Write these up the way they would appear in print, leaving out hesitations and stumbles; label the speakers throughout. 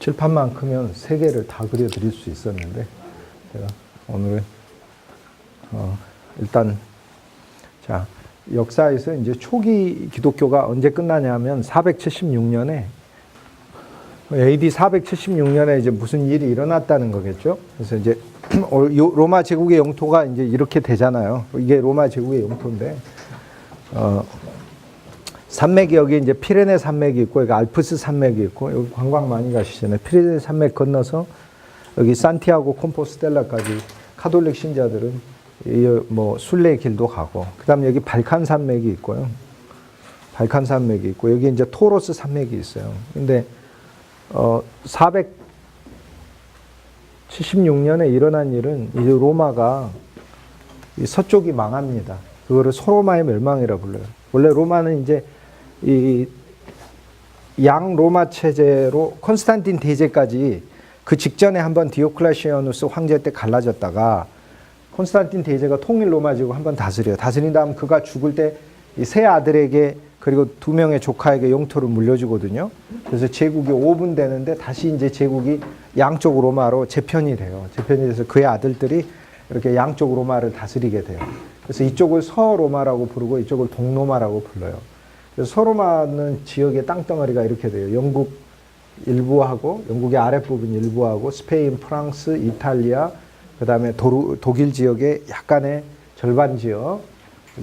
Speaker 1: 칠판만 크면 세 개를 다 그려드릴 수 있었는데 제가 오늘은 일단 자 역사에서 이제 초기 기독교가 언제 끝나냐면 476년에 AD 476년에 이제 무슨 일이 일어났다는 거겠죠. 그래서 이제 로마 제국의 영토가 이제 이렇게 되잖아요. 이게 로마 제국의 영토인데 산맥이 여기 이제 피레네 산맥이 있고 여기 알프스 산맥이 있고 여기 관광 많이 가시잖아요. 피레네 산맥 건너서 여기 산티아고 콤포스텔라까지 카톨릭 신자들은 뭐 순례 길도 가고 그다음 여기 발칸 산맥이 있고요. 발칸 산맥이 있고 여기 이제 토로스 산맥이 있어요. 근데 476년에 일어난 일은 이제 로마가 이 서쪽이 망합니다. 그거를 소로마의 멸망이라 불러요. 원래 로마는 이제 이 양 로마 체제로 콘스탄틴 대제까지 그 직전에 한번 디오클레시아누스 황제 때 갈라졌다가 콘스탄틴 대제가 통일 로마 제국 한번 다스려요. 다스린 다음 그가 죽을 때 이 세 아들에게 그리고 두 명의 조카에게 영토를 물려주거든요. 그래서 제국이 5분 되는데 다시 이제 제국이 양쪽 로마로 재편이 돼요. 재편이 돼서 그의 아들들이 이렇게 양쪽 로마를 다스리게 돼요. 그래서 이쪽을 서로마라고 부르고 이쪽을 동로마라고 불러요. 그래서 서로마는 지역의 땅덩어리가 이렇게 돼요. 영국 일부하고 영국의 아랫부분 일부하고 스페인, 프랑스, 이탈리아, 그 다음에 독일 지역의 약간의 절반 지역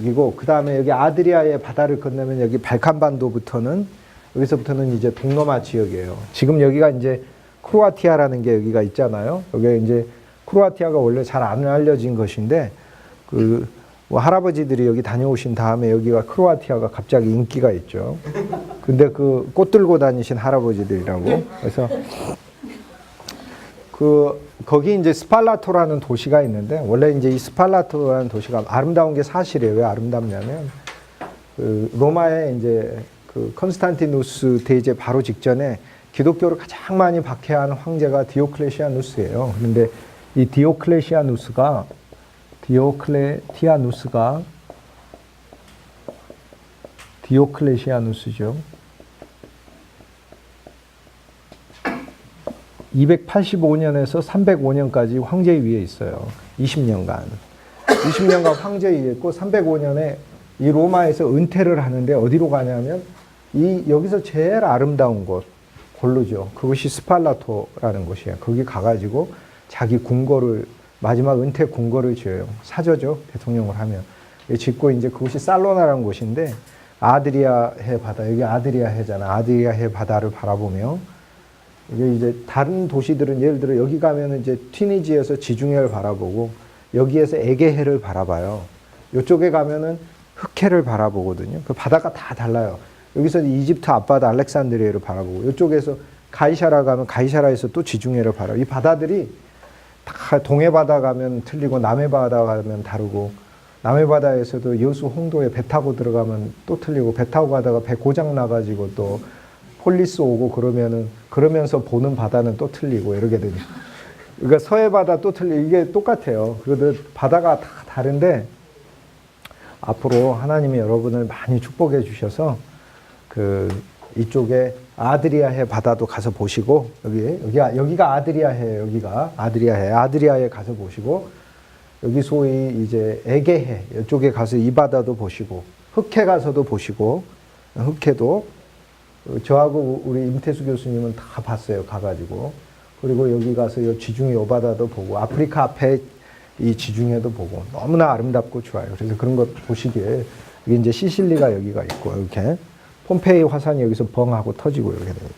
Speaker 1: 이고 그 다음에 여기 아드리아의 바다를 건너면 여기 발칸반도부터는 여기서부터는 이제 동로마 지역이에요. 지금 여기가 이제 크로아티아라는 게 여기가 있잖아요. 여기 이제 크로아티아가 원래 잘 안 알려진 것인데 뭐 할아버지들이 여기 다녀오신 다음에 여기가 크로아티아가 갑자기 인기가 있죠. 근데 그 꽃 들고 다니신 할아버지들이라고. 그래서 거기 이제 스팔라토라는 도시가 있는데 원래 이제 이 스팔라토라는 도시가 아름다운 게 사실이에요. 왜 아름답냐면 로마의 이제 컨스탄티누스 대제 바로 직전에 기독교를 가장 많이 박해한 황제가 디오클레시아누스예요. 그런데 이 디오클레시아누스죠. 285년에서 305년까지 황제 위에 있어요. 20년간 황제 위에 있고 305년에 이 로마에서 은퇴를 하는데 어디로 가냐면 여기서 제일 아름다운 곳 고르죠. 그것이 스팔라토라는 곳이에요. 거기 가가지고 자기 궁궐을 마지막 은퇴 궁궐을 지어요. 사저죠. 대통령을 하면. 짓고 이제 그곳이 살로나라는 곳인데 아드리아해 바다 여기 아드리아해잖아. 아드리아해 바다를 바라보며 이게 이제 다른 도시들은 예를 들어 여기 가면은 이제 튀니지에서 지중해를 바라보고 여기에서 에게해를 바라봐요. 이쪽에 가면은 흑해를 바라보거든요. 그 바다가 다 달라요. 여기서 이집트 앞바다 알렉산드리아를 바라보고 이쪽에서 가이사라 가면 가이사라에서 또 지중해를 바라보고 이 바다들이 다 동해 바다 가면 틀리고 남해 바다 가면 다르고 남해 바다에서도 여수 홍도에 배 타고 들어가면 또 틀리고 배 타고 가다가 배 고장 나가지고 또 폴리스 오고 그러면서 보는 바다는 또 틀리고 이러게 되죠. 그러니까 서해 바다 또 틀리고 이게 똑같아요. 그래도 바다가 다 다른데 앞으로 하나님이 여러분을 많이 축복해 주셔서 이쪽에 아드리아해 바다도 가서 보시고 여기가 아드리아해예요. 여기가 아드리아해 가서 보시고 여기 소위 이제 에게해 이쪽에 가서 이 바다도 보시고 흑해 가서도 보시고 흑해도 저하고 우리 임태수 교수님은 다 봤어요. 가가지고. 그리고 여기 가서 이 지중해 요 바다도 보고 아프리카 앞에 이 지중해도 보고 너무나 아름답고 좋아요. 그래서 그런 것 보시기에 여기 이제 시실리가 여기가 있고 이렇게 폼페이 화산이 여기서 벙하고 터지고 이렇게 돼요.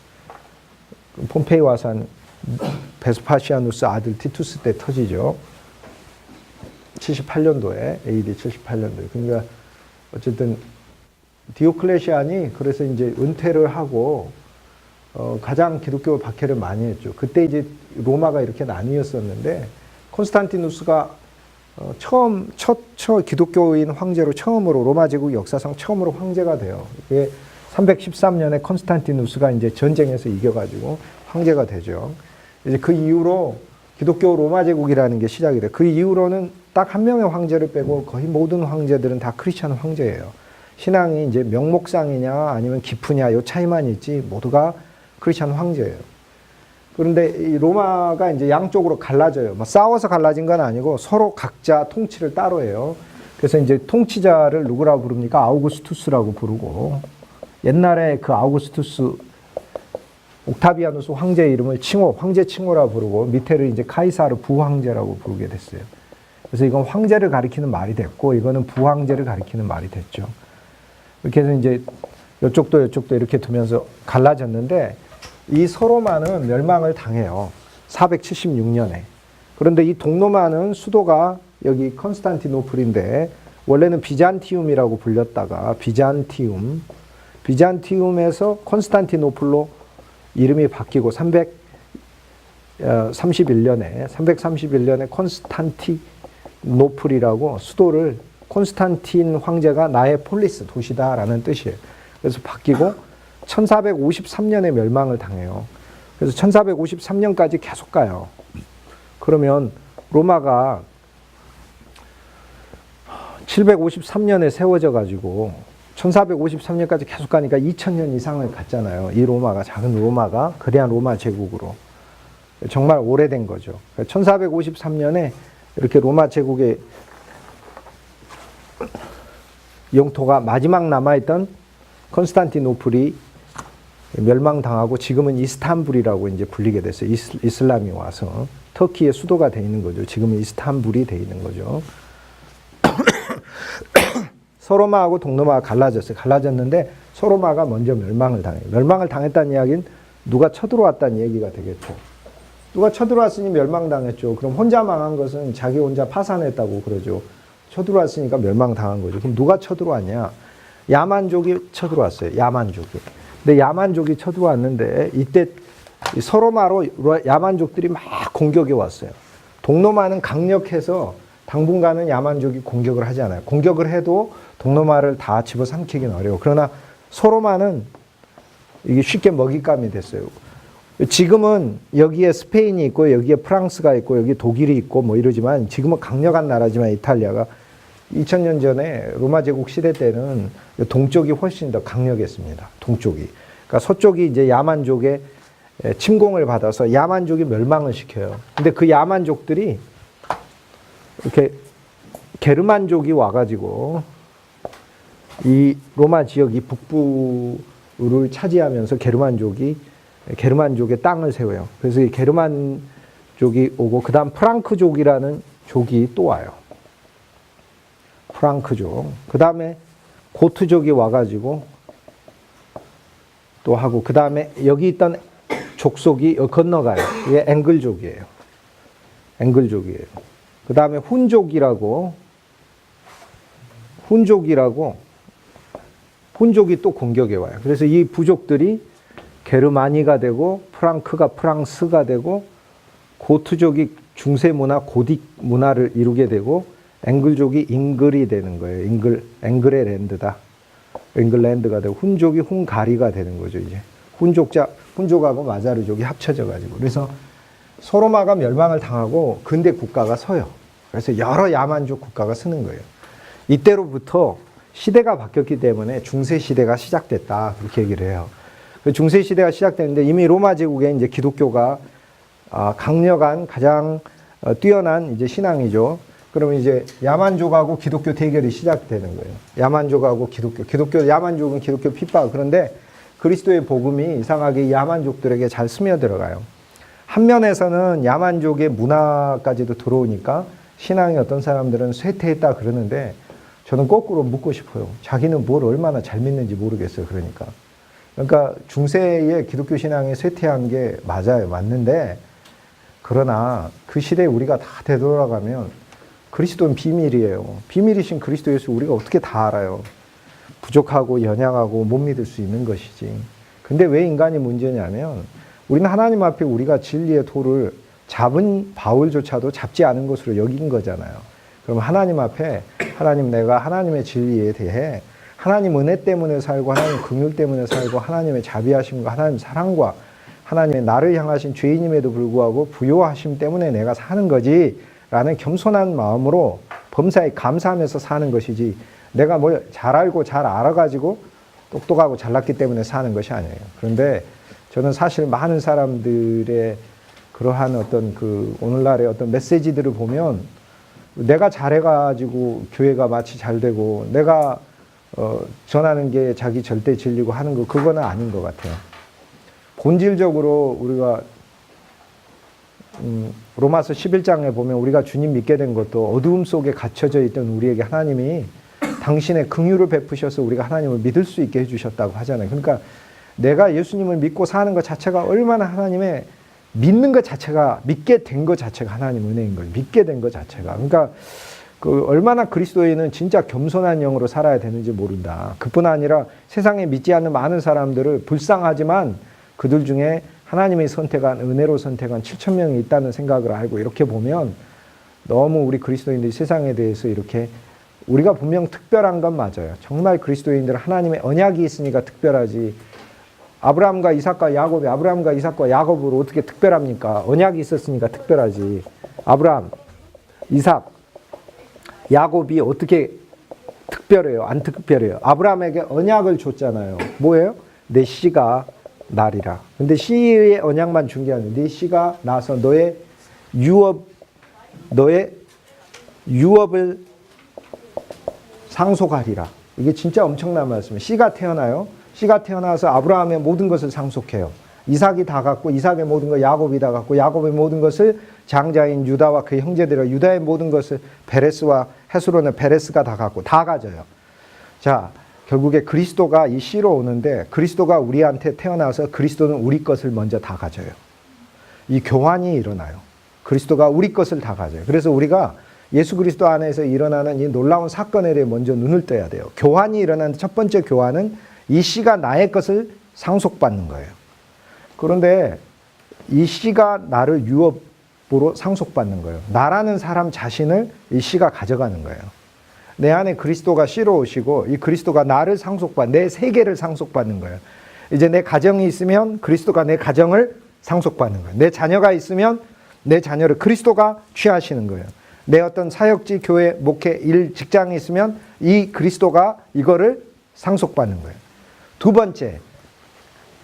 Speaker 1: 폼페이 화산 베스파시아누스 아들 티투스 때 터지죠. 78년도에 AD 78년도에. 그러니까 어쨌든 디오클레시안이 그래서 이제 은퇴를 하고 가장 기독교 박해를 많이 했죠. 그때 이제 로마가 이렇게 나뉘었었는데 콘스탄티누스가 첫 기독교인 황제로 처음으로 로마 제국 역사상 처음으로 황제가 돼요. 그게 313년에 콘스탄티누스가 이제 전쟁에서 이겨가지고 황제가 되죠. 이제 그 이후로 기독교 로마 제국이라는 게 시작이 돼요. 그 이후로는 딱 한 명의 황제를 빼고 거의 모든 황제들은 다 크리스찬 황제예요. 신앙이 이제 명목상이냐 아니면 깊으냐 요 차이만 있지 모두가 크리스찬 황제예요. 그런데 이 로마가 이제 양쪽으로 갈라져요. 뭐 싸워서 갈라진 건 아니고 서로 각자 통치를 따로 해요. 그래서 이제 통치자를 누구라고 부릅니까? 아우구스투스라고 부르고, 옛날에 그 아우구스투스 옥타비아누스 황제의 이름을 칭호, 황제 칭호라고 부르고, 밑에를 이제 카이사르 부황제라고 부르게 됐어요. 그래서 이건 황제를 가리키는 말이 됐고, 이거는 부황제를 가리키는 말이 됐죠. 이렇게 해서 이제 이쪽도 이렇게 두면서 갈라졌는데, 이 서로마는 멸망을 당해요. 476년에. 그런데 이 동로마는 수도가 여기 컨스탄티노플인데, 원래는 비잔티움이라고 불렸다가 비잔티움에서 컨스탄티노플로 이름이 바뀌고 331년에 콘스탄티노플이라고 수도를, 콘스탄틴 황제가 나의 폴리스, 도시다라는 뜻이에요. 그래서 바뀌고 1453년에 멸망을 당해요. 그래서 1453년까지 계속 가요. 그러면 로마가 753년에 세워져 가지고 1453년까지 계속 가니까 2000년 이상을 갔잖아요. 이 로마가, 작은 로마가 거대한 로마 제국으로. 정말 오래된 거죠. 1453년에 이렇게 로마 제국의 영토가 마지막 남아있던 컨스탄티노플이 멸망당하고 지금은 이스탄불이라고 이제 불리게 됐어요. 이슬람이 와서 터키의 수도가 돼 있는 거죠. 지금은 이스탄불이 돼 있는 거죠. 서로마하고 동로마가 갈라졌어요. 갈라졌는데 서로마가 먼저 멸망을 당해요. 멸망을 당했다는 이야기는 누가 쳐들어왔다는 얘기가 되겠죠. 누가 쳐들어왔으니 멸망당했죠. 그럼 혼자 망한 것은 자기 혼자 파산했다고 그러죠. 쳐들어왔으니까 멸망당한 거죠. 그럼 누가 쳐들어왔냐? 야만족이 쳐들어왔어요. 야만족이. 근데 야만족이 쳐들어왔는데 이때 서로마로 야만족들이 막 공격해 왔어요. 동로마는 강력해서 당분간은 야만족이 공격을 하지 않아요. 공격을 해도 동로마를 다 집어삼키기는 어려워. 그러나 서로마는 이게 쉽게 먹잇감이 됐어요. 지금은 여기에 스페인이 있고 여기에 프랑스가 있고 여기 독일이 있고 뭐 이러지만 지금은 강력한 나라지만 이탈리아가 2000년 전에 로마 제국 시대 때는 동쪽이 훨씬 더 강력했습니다. 동쪽이. 그러니까 서쪽이 이제 야만족의 침공을 받아서 야만족이 멸망을 시켜요. 근데 그 야만족들이 이렇게 게르만족이 와가지고 이 로마 지역 이 북부를 차지하면서 게르만족의 땅을 세워요. 그래서 이 게르만족이 오고 그 다음 프랑크족이라는 족이 또 와요. 프랑크족. 그 다음에 고트족이 와가지고 또 하고 그 다음에 여기 있던 족속이 건너가요. 이게 앵글족이에요. 그 다음에 훈족이 또 공격해 와요. 그래서 이 부족들이 게르마니가 되고 프랑크가 프랑스가 되고 고트족이 중세 문화 고딕 문화를 이루게 되고 앵글족이 잉글이 되는 거예요. 앵글의 랜드다. 잉글랜드가 되고 훈족이 헝가리가 되는 거죠. 이제 훈족하고 마자르족이 합쳐져 가지고 그래서 소로마가 멸망을 당하고 근대 국가가 서요. 그래서 여러 야만족 국가가 서는 거예요. 이때로부터 시대가 바뀌었기 때문에 중세 시대가 시작됐다 그렇게 얘기를 해요. 중세 시대가 시작됐는데 이미 로마 제국에 이제 기독교가 강력한 가장 뛰어난 이제 신앙이죠. 그러면 이제 야만족하고 기독교 대결이 시작되는 거예요. 야만족하고 야만족은 기독교 핍박. 그런데 그리스도의 복음이 이상하게 야만족들에게 잘 스며들어가요. 한 면에서는 야만족의 문화까지도 들어오니까 신앙이 어떤 사람들은 쇠퇴했다 그러는데 저는 거꾸로 묻고 싶어요. 자기는 뭘 얼마나 잘 믿는지 모르겠어요. 그러니까 중세의 기독교 신앙이 쇠퇴한 게 맞아요. 맞는데 그러나 그 시대에 우리가 다 되돌아가면 그리스도는 비밀이에요. 비밀이신 그리스도 예수 우리가 어떻게 다 알아요. 부족하고 연약하고 못 믿을 수 있는 것이지. 근데 왜 인간이 문제냐면 우리는 하나님 앞에 우리가 진리의 도를 잡은 바울조차도 잡지 않은 것으로 여긴 거잖아요. 그럼 하나님 앞에 하나님 내가 하나님의 진리에 대해 하나님 은혜 때문에 살고 하나님 긍휼 때문에 살고 하나님의 자비하심과 하나님 사랑과 하나님의 나를 향하신 죄인임에도 불구하고 부요하심 때문에 내가 사는 거지 라는 겸손한 마음으로 범사에 감사하면서 사는 것이지 내가 뭘 잘 알고 잘 알아가지고 똑똑하고 잘났기 때문에 사는 것이 아니에요. 그런데 저는 사실 많은 사람들의 그러한 어떤 그 오늘날의 어떤 메시지들을 보면 내가 잘해가지고 교회가 마치 잘 되고 내가 전하는 게 자기 절대 진리고 하는 거 그거는 아닌 것 같아요. 본질적으로 우리가 로마서 11장에 보면 우리가 주님 믿게 된 것도 어두움 속에 갇혀져 있던 우리에게 하나님이 당신의 긍휼을 베푸셔서 우리가 하나님을 믿을 수 있게 해주셨다고 하잖아요. 그러니까 내가 예수님을 믿고 사는 것 자체가 얼마나 하나님의 믿는 것 자체가 믿게 된 것 자체가 하나님 은혜인 거예요. 믿게 된 것 자체가. 그러니까 그 얼마나 그리스도인은 진짜 겸손한 영으로 살아야 되는지 모른다. 그뿐 아니라 세상에 믿지 않는 많은 사람들을 불쌍하지만 그들 중에 하나님이 선택한 은혜로 선택한 7천 명이 있다는 생각을 알고 이렇게 보면 너무 우리 그리스도인들이 세상에 대해서 이렇게 우리가 분명 특별한 건 맞아요. 정말 그리스도인들은 하나님의 언약이 있으니까 특별하지. 아브라함과 이삭과 야곱이 아브라함과 이삭과 야곱으로 어떻게 특별합니까? 언약이 있었으니까 특별하지. 아브라함, 이삭, 야곱이 어떻게 특별해요? 안 특별해요? 아브라함에게 언약을 줬잖아요. 뭐예요? 내 씨가 나리라. 근데 씨의 언약만 준 게 아니라 네 씨가 나서 너의 유업을 상속하리라. 이게 진짜 엄청난 말씀이에요. 씨가 태어나요. 씨가 태어나서 아브라함의 모든 것을 상속해요. 이삭이 다 갖고 이삭의 모든 것 야곱이 다 갖고 야곱의 모든 것을 장자인 유다와 그의 형제들과 유다의 모든 것을 베레스와 헤스론의 베레스가 다 갖고 다 가져요. 자, 결국에 그리스도가 이 씨로 오는데 그리스도가 우리한테 태어나서 그리스도는 우리 것을 먼저 다 가져요. 이 교환이 일어나요. 그리스도가 우리 것을 다 가져요. 그래서 우리가 예수 그리스도 안에서 일어나는 이 놀라운 사건에 대해 먼저 눈을 떠야 돼요. 교환이 일어나는 첫 번째 교환은 이 씨가 나의 것을 상속받는 거예요. 그런데 이 씨가 나를 유업으로 상속받는 거예요. 나라는 사람 자신을 이 씨가 가져가는 거예요. 내 안에 그리스도가 씨로 오시고 이 그리스도가 나를 내 세계를 상속받는 거예요. 이제 내 가정이 있으면 그리스도가 내 가정을 상속받는 거예요. 내 자녀가 있으면 내 자녀를 그리스도가 취하시는 거예요. 내 어떤 사역지, 교회, 목회, 일, 직장이 있으면 이 그리스도가 이거를 상속받는 거예요. 두 번째,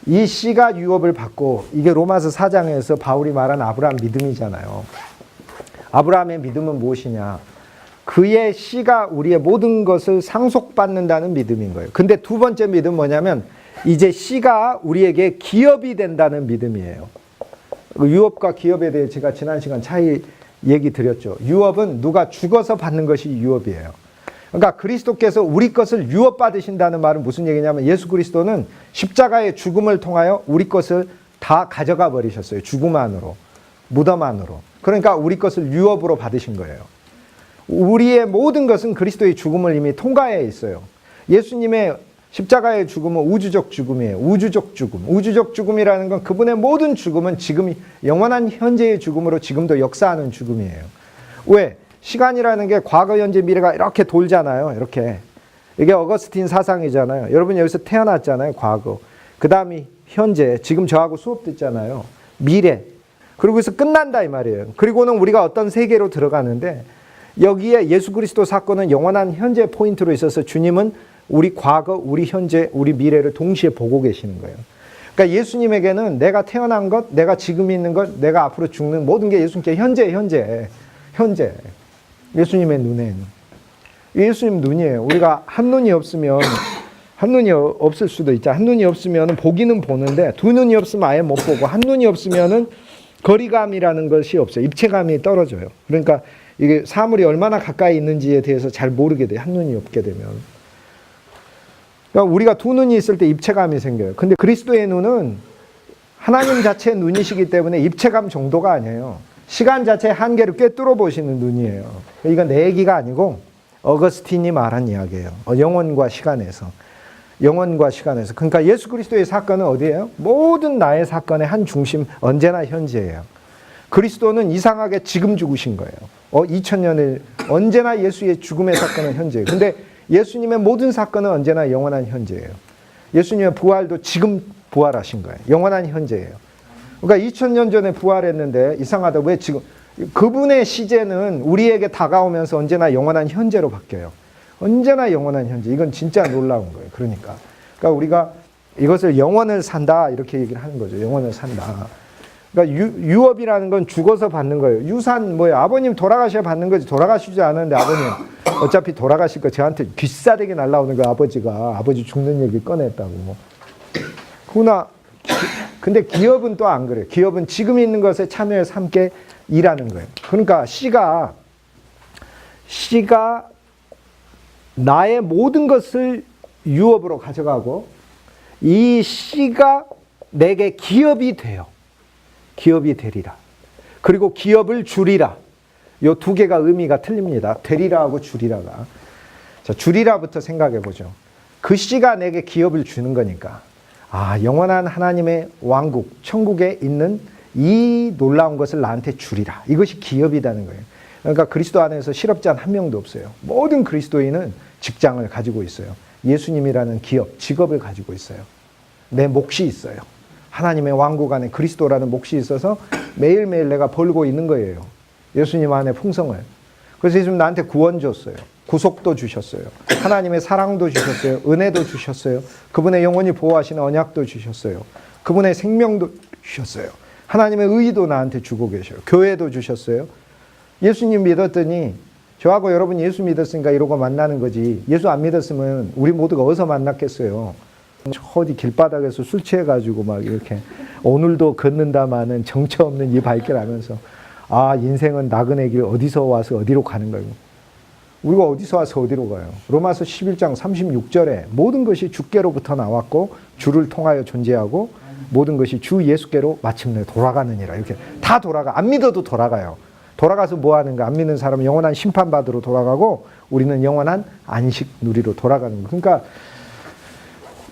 Speaker 1: 이 씨가 유업을 받고 이게 로마서 4장에서 바울이 말한 아브라함 믿음이잖아요. 아브라함의 믿음은 무엇이냐? 그의 씨가 우리의 모든 것을 상속받는다는 믿음인 거예요. 근데 두 번째 믿음은 뭐냐면 이제 씨가 우리에게 기업이 된다는 믿음이에요. 유업과 기업에 대해 제가 지난 시간 차이 얘기 드렸죠. 유업은 누가 죽어서 받는 것이 유업이에요. 그러니까 그리스도께서 우리 것을 유업 받으신다는 말은 무슨 얘기냐면 예수 그리스도는 십자가의 죽음을 통하여 우리 것을 다 가져가 버리셨어요. 죽음 안으로, 무덤 안으로. 그러니까 우리 것을 유업으로 받으신 거예요. 우리의 모든 것은 그리스도의 죽음을 이미 통과해 있어요. 예수님의 십자가의 죽음은 우주적 죽음이에요. 우주적 죽음. 우주적 죽음이라는 건 그분의 모든 죽음은 지금 영원한 현재의 죽음으로 지금도 역사하는 죽음이에요. 왜? 시간이라는 게 과거, 현재, 미래가 이렇게 돌잖아요. 이렇게. 이게 어거스틴 사상이잖아요. 여러분 여기서 태어났잖아요. 과거. 그 다음이 현재. 지금 저하고 수업 듣잖아요. 미래. 그리고 여기서 끝난다 이 말이에요. 그리고는 우리가 어떤 세계로 들어가는데 여기에 예수 그리스도 사건은 영원한 현재 포인트로 있어서 주님은 우리 과거, 우리 현재, 우리 미래를 동시에 보고 계시는 거예요. 그러니까 예수님에게는 내가 태어난 것, 내가 지금 있는 것, 내가 앞으로 죽는 모든 게 예수님께 현재. 예수님의 눈에는. 예수님 눈이에요. 우리가 한눈이 없으면, 한눈이 없을 수도 있죠. 한눈이 없으면 보기는 보는데 두 눈이 없으면 아예 못 보고 한눈이 없으면 거리감이라는 것이 없어요. 입체감이 떨어져요. 그러니까 이게 사물이 얼마나 가까이 있는지에 대해서 잘 모르게 돼요. 한눈이 없게 되면. 그러니까 우리가 두 눈이 있을 때 입체감이 생겨요. 근데 그리스도의 눈은 하나님 자체의 눈이시기 때문에 입체감 정도가 아니에요. 시간 자체의 한계를 꿰뚫어 보시는 눈이에요. 이건 내 얘기가 아니고 어거스틴이 말한 이야기예요. 영혼과 시간에서. 그러니까 예수 그리스도의 사건은 어디예요? 모든 나의 사건의 한 중심 언제나 현재예요. 그리스도는 이상하게 지금 죽으신 거예요. 2000년을 언제나 예수의 죽음의 사건은 현재예요. 근데 예수님의 모든 사건은 언제나 영원한 현재예요. 예수님의 부활도 지금 부활하신 거예요. 영원한 현재예요. 그러니까 2000년 전에 부활했는데 이상하다. 왜 지금? 그분의 시제는 우리에게 다가오면서 언제나 영원한 현재로 바뀌어요. 언제나 영원한 현재. 이건 진짜 놀라운 거예요. 그러니까 우리가 이것을 영원을 산다 이렇게 얘기를 하는 거죠. 영원을 산다. 그러니까 유업이라는 건 죽어서 받는 거예요. 유산 뭐예요? 아버님 돌아가셔야 받는 거지. 돌아가시지 않았는데 아버님 어차피 돌아가실 거 저한테 귀싸대기 날라오는 거 아버지가 아버지 죽는 얘기 꺼냈다고. 그러나 근데 기업은 또 안 그래요. 기업은 지금 있는 것에 참여해서 함께 일하는 거예요. 그러니까 씨가 나의 모든 것을 유업으로 가져가고 이 씨가 내게 기업이 돼요. 기업이 되리라. 그리고 기업을 주리라. 요 두 개가 의미가 틀립니다. 되리라하고 주리라가. 자, 주리라부터 생각해 보죠. 그 씨가 내게 기업을 주는 거니까. 영원한 하나님의 왕국, 천국에 있는 이 놀라운 것을 나한테 주리라. 이것이 기업이라는 거예요. 그러니까 그리스도 안에서 실업자 한 명도 없어요. 모든 그리스도인은 직장을 가지고 있어요. 예수님이라는 기업, 직업을 가지고 있어요. 내 몫이 있어요. 하나님의 왕국 안에 그리스도라는 몫이 있어서 매일매일 내가 벌고 있는 거예요. 예수님 안에 풍성을. 그래서 예수님 나한테 구원 줬어요. 구속도 주셨어요. 하나님의 사랑도 주셨어요. 은혜도 주셨어요. 그분의 영원히 보호하시는 언약도 주셨어요. 그분의 생명도 주셨어요. 하나님의 의의도 나한테 주고 계셔요. 교회도 주셨어요. 예수님 믿었더니 저하고 여러분 예수 믿었으니까 이러고 만나는 거지. 예수 안 믿었으면 우리 모두가 어디서 만났겠어요. 어디 길바닥에서 술 취해가지고 막 이렇게 오늘도 걷는다마는 정처 없는 이 발길 하면서 인생은 나그네 길 어디서 와서 어디로 가는 거예요. 우리가 어디서 와서 어디로 가요. 로마서 11장 36절에 모든 것이 주께로부터 나왔고 주를 통하여 존재하고 모든 것이 주 예수께로 마침내 돌아가느니라. 이렇게 다 돌아가. 안 믿어도 돌아가요. 돌아가서 뭐 하는가? 안 믿는 사람은 영원한 심판받으러 돌아가고 우리는 영원한 안식 누리로 돌아가는 거예요. 그러니까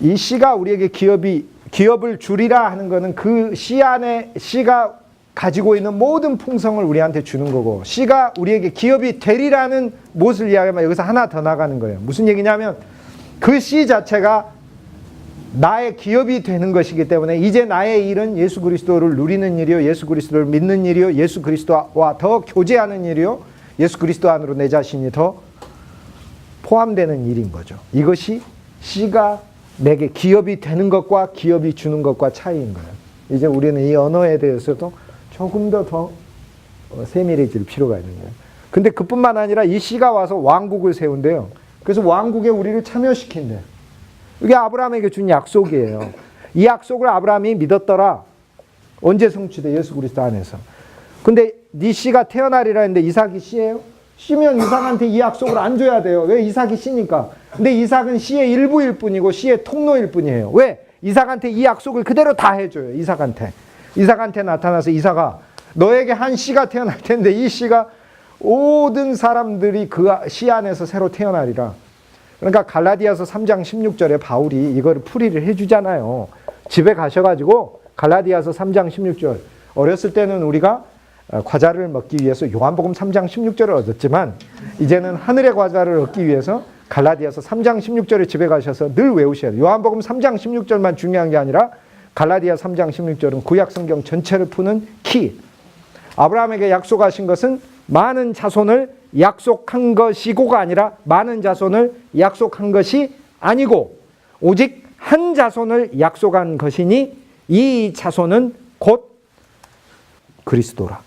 Speaker 1: 이 씨가 우리에게 기업을 주리라 하는 것은 그 씨 안에 씨가 가지고 있는 모든 풍성을 우리한테 주는 거고, 씨가 우리에게 기업이 되리라는 무엇을 이야기하면 여기서 하나 더 나가는 거예요. 무슨 얘기냐면 그 씨 자체가 나의 기업이 되는 것이기 때문에 이제 나의 일은 예수 그리스도를 누리는 일이요, 예수 그리스도를 믿는 일이요, 예수 그리스도와 더 교제하는 일이요, 예수 그리스도 안으로 내 자신이 더 포함되는 일인 거죠. 이것이 씨가 내게 기업이 되는 것과 기업이 주는 것과 차이인 거예요. 이제 우리는 이 언어에 대해서도 조금 더 세밀해질 필요가 있는 거예요. 근데 그뿐만 아니라 이 씨가 와서 왕국을 세운대요. 그래서 왕국에 우리를 참여시킨대요. 이게 아브라함에게 준 약속이에요. 이 약속을 아브라함이 믿었더라. 언제 성취돼? 예수 그리스도 안에서. 근데 네 씨가 태어나리라 했는데 이삭이 씨예요? 씨면 이삭한테 이 약속을 안 줘야 돼요. 왜? 이삭이 씨니까. 근데 이삭은 씨의 일부일 뿐이고 씨의 통로일 뿐이에요. 왜? 이삭한테 이 약속을 그대로 다 해줘요. 이삭한테 나타나서 이삭아, 너에게 한 씨가 태어날 텐데 이 씨가 모든 사람들이 그 씨 안에서 새로 태어나리라. 그러니까 갈라디아서 3장 16절에 바울이 이거를 풀이를 해주잖아요. 집에 가셔가지고 갈라디아서 3장 16절. 어렸을 때는 우리가 과자를 먹기 위해서 요한복음 3장 16절을 얻었지만 이제는 하늘의 과자를 얻기 위해서 갈라디아서 3장 16절에 집에 가셔서 늘 외우셔야 돼요. 요한복음 3장 16절만 중요한 게 아니라 갈라디아 3장 16절은 구약 성경 전체를 푸는 키. 아브라함에게 약속하신 것은 많은 자손을 약속한 것이고가 아니라 많은 자손을 약속한 것이 아니고 오직 한 자손을 약속한 것이니 이 자손은 곧 그리스도라.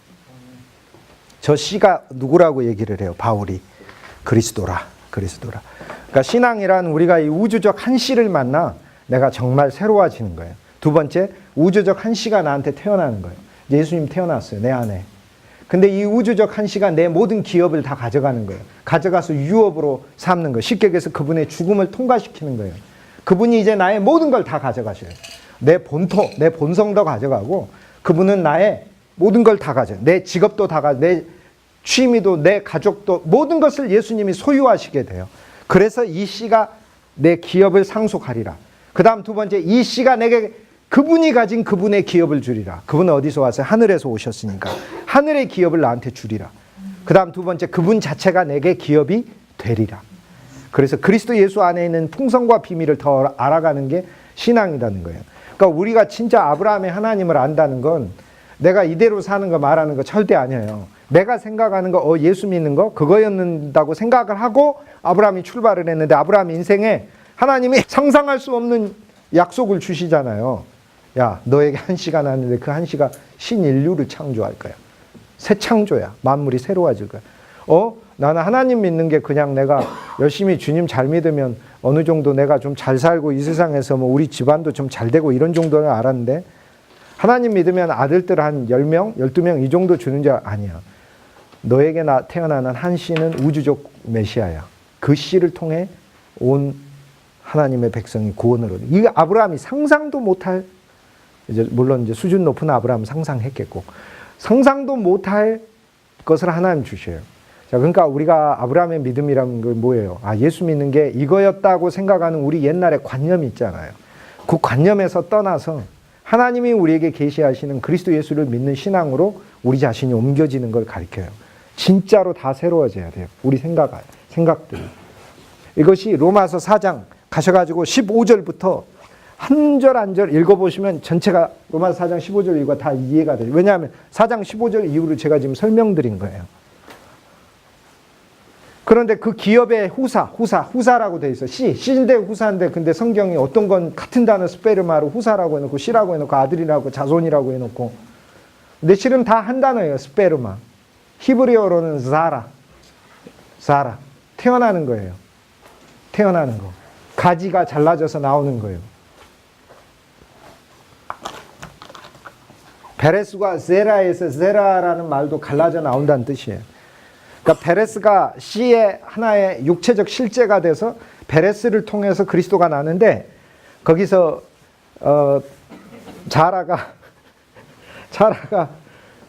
Speaker 1: 저 씨가 누구라고 얘기를 해요? 바울이. 그리스도라. 그러니까 신앙이란 우리가 이 우주적 한 씨를 만나 내가 정말 새로워지는 거예요. 두 번째, 우주적 한 씨가 나한테 태어나는 거예요. 예수님 태어났어요. 내 안에. 근데 이 우주적 한 씨가 내 모든 기업을 다 가져가는 거예요. 가져가서 유업으로 삼는 거예요. 쉽게 얘기해서 그분의 죽음을 통과시키는 거예요. 그분이 이제 나의 모든 걸 다 가져가셔요. 내 본토, 내 본성도 가져가고 그분은 나의 모든 걸 다 가져요. 내 직업도 다 가져요. 내 취미도, 내 가족도, 모든 것을 예수님이 소유하시게 돼요. 그래서 이 씨가 내 기업을 상속하리라. 그 다음 두 번째, 이 씨가 내게 그분이 가진 그분의 기업을 주리라. 그분은 어디서 왔어요? 하늘에서 오셨으니까 하늘의 기업을 나한테 주리라. 그 다음 두 번째, 그분 자체가 내게 기업이 되리라. 그래서 그리스도 예수 안에 있는 풍성과 비밀을 더 알아가는 게 신앙이라는 거예요. 그러니까 우리가 진짜 아브라함의 하나님을 안다는 건 내가 이대로 사는 거 말하는 거 절대 아니에요. 내가 생각하는 거, 예수 믿는 거 그거였다고 생각을 하고 아브라함이 출발을 했는데 아브라함 인생에 하나님이 상상할 수 없는 약속을 주시잖아요. 야, 너에게 한시가 났는데 그 한시가 신인류를 창조할 거야. 새 창조야. 만물이 새로워질 거야. 나는 하나님 믿는 게 그냥 내가 열심히 주님 잘 믿으면 어느 정도 내가 좀 잘 살고 이 세상에서 뭐 우리 집안도 좀 잘 되고 이런 정도는 알았는데, 하나님 믿으면 아들들 한 10명, 12명 이 정도 주는 줄 아니야. 너에게 태어나는 한 씨는 우주적 메시아야. 그 씨를 통해 온 하나님의 백성이 구원을 얻는. 이게 아브라함이 상상도 못할, 이제 물론 이제 수준 높은 아브라함은 상상했겠고, 상상도 못할 것을 하나님 주셔요. 자, 그러니까 우리가 아브라함의 믿음이라는 건 뭐예요? 예수 믿는 게 이거였다고 생각하는 우리 옛날의 관념이 있잖아요. 그 관념에서 떠나서 하나님이 우리에게 계시하시는 그리스도 예수를 믿는 신앙으로 우리 자신이 옮겨지는 걸 가르쳐요. 진짜로 다 새로워져야 돼요. 우리 생각들이. 이것이 로마서 4장 가셔가지고 15절부터 한 절 한 절 읽어보시면 전체가 로마서 4장 15절 이후가 다 이해가 돼요. 왜냐하면 4장 15절 이후로 제가 지금 설명드린 거예요. 그런데 그 기업의 후사라고 돼 있어. 씨인데 후사인데, 근데 성경이 어떤 건 같은 단어 스페르마로 후사라고 해놓고 씨라고 해놓고 아들이라고 자손이라고 해놓고, 근데 실은 다 한 단어예요. 스페르마. 히브리어로는 자라. 태어나는 거예요. 태어나는 거. 가지가 잘라져서 나오는 거예요. 베레스가 제라에서 제라라는 말도 갈라져 나온다는 뜻이에요. 그러니까 베레스가 씨의 하나의 육체적 실제가 돼서 베레스를 통해서 그리스도가 나는데, 거기서 자라가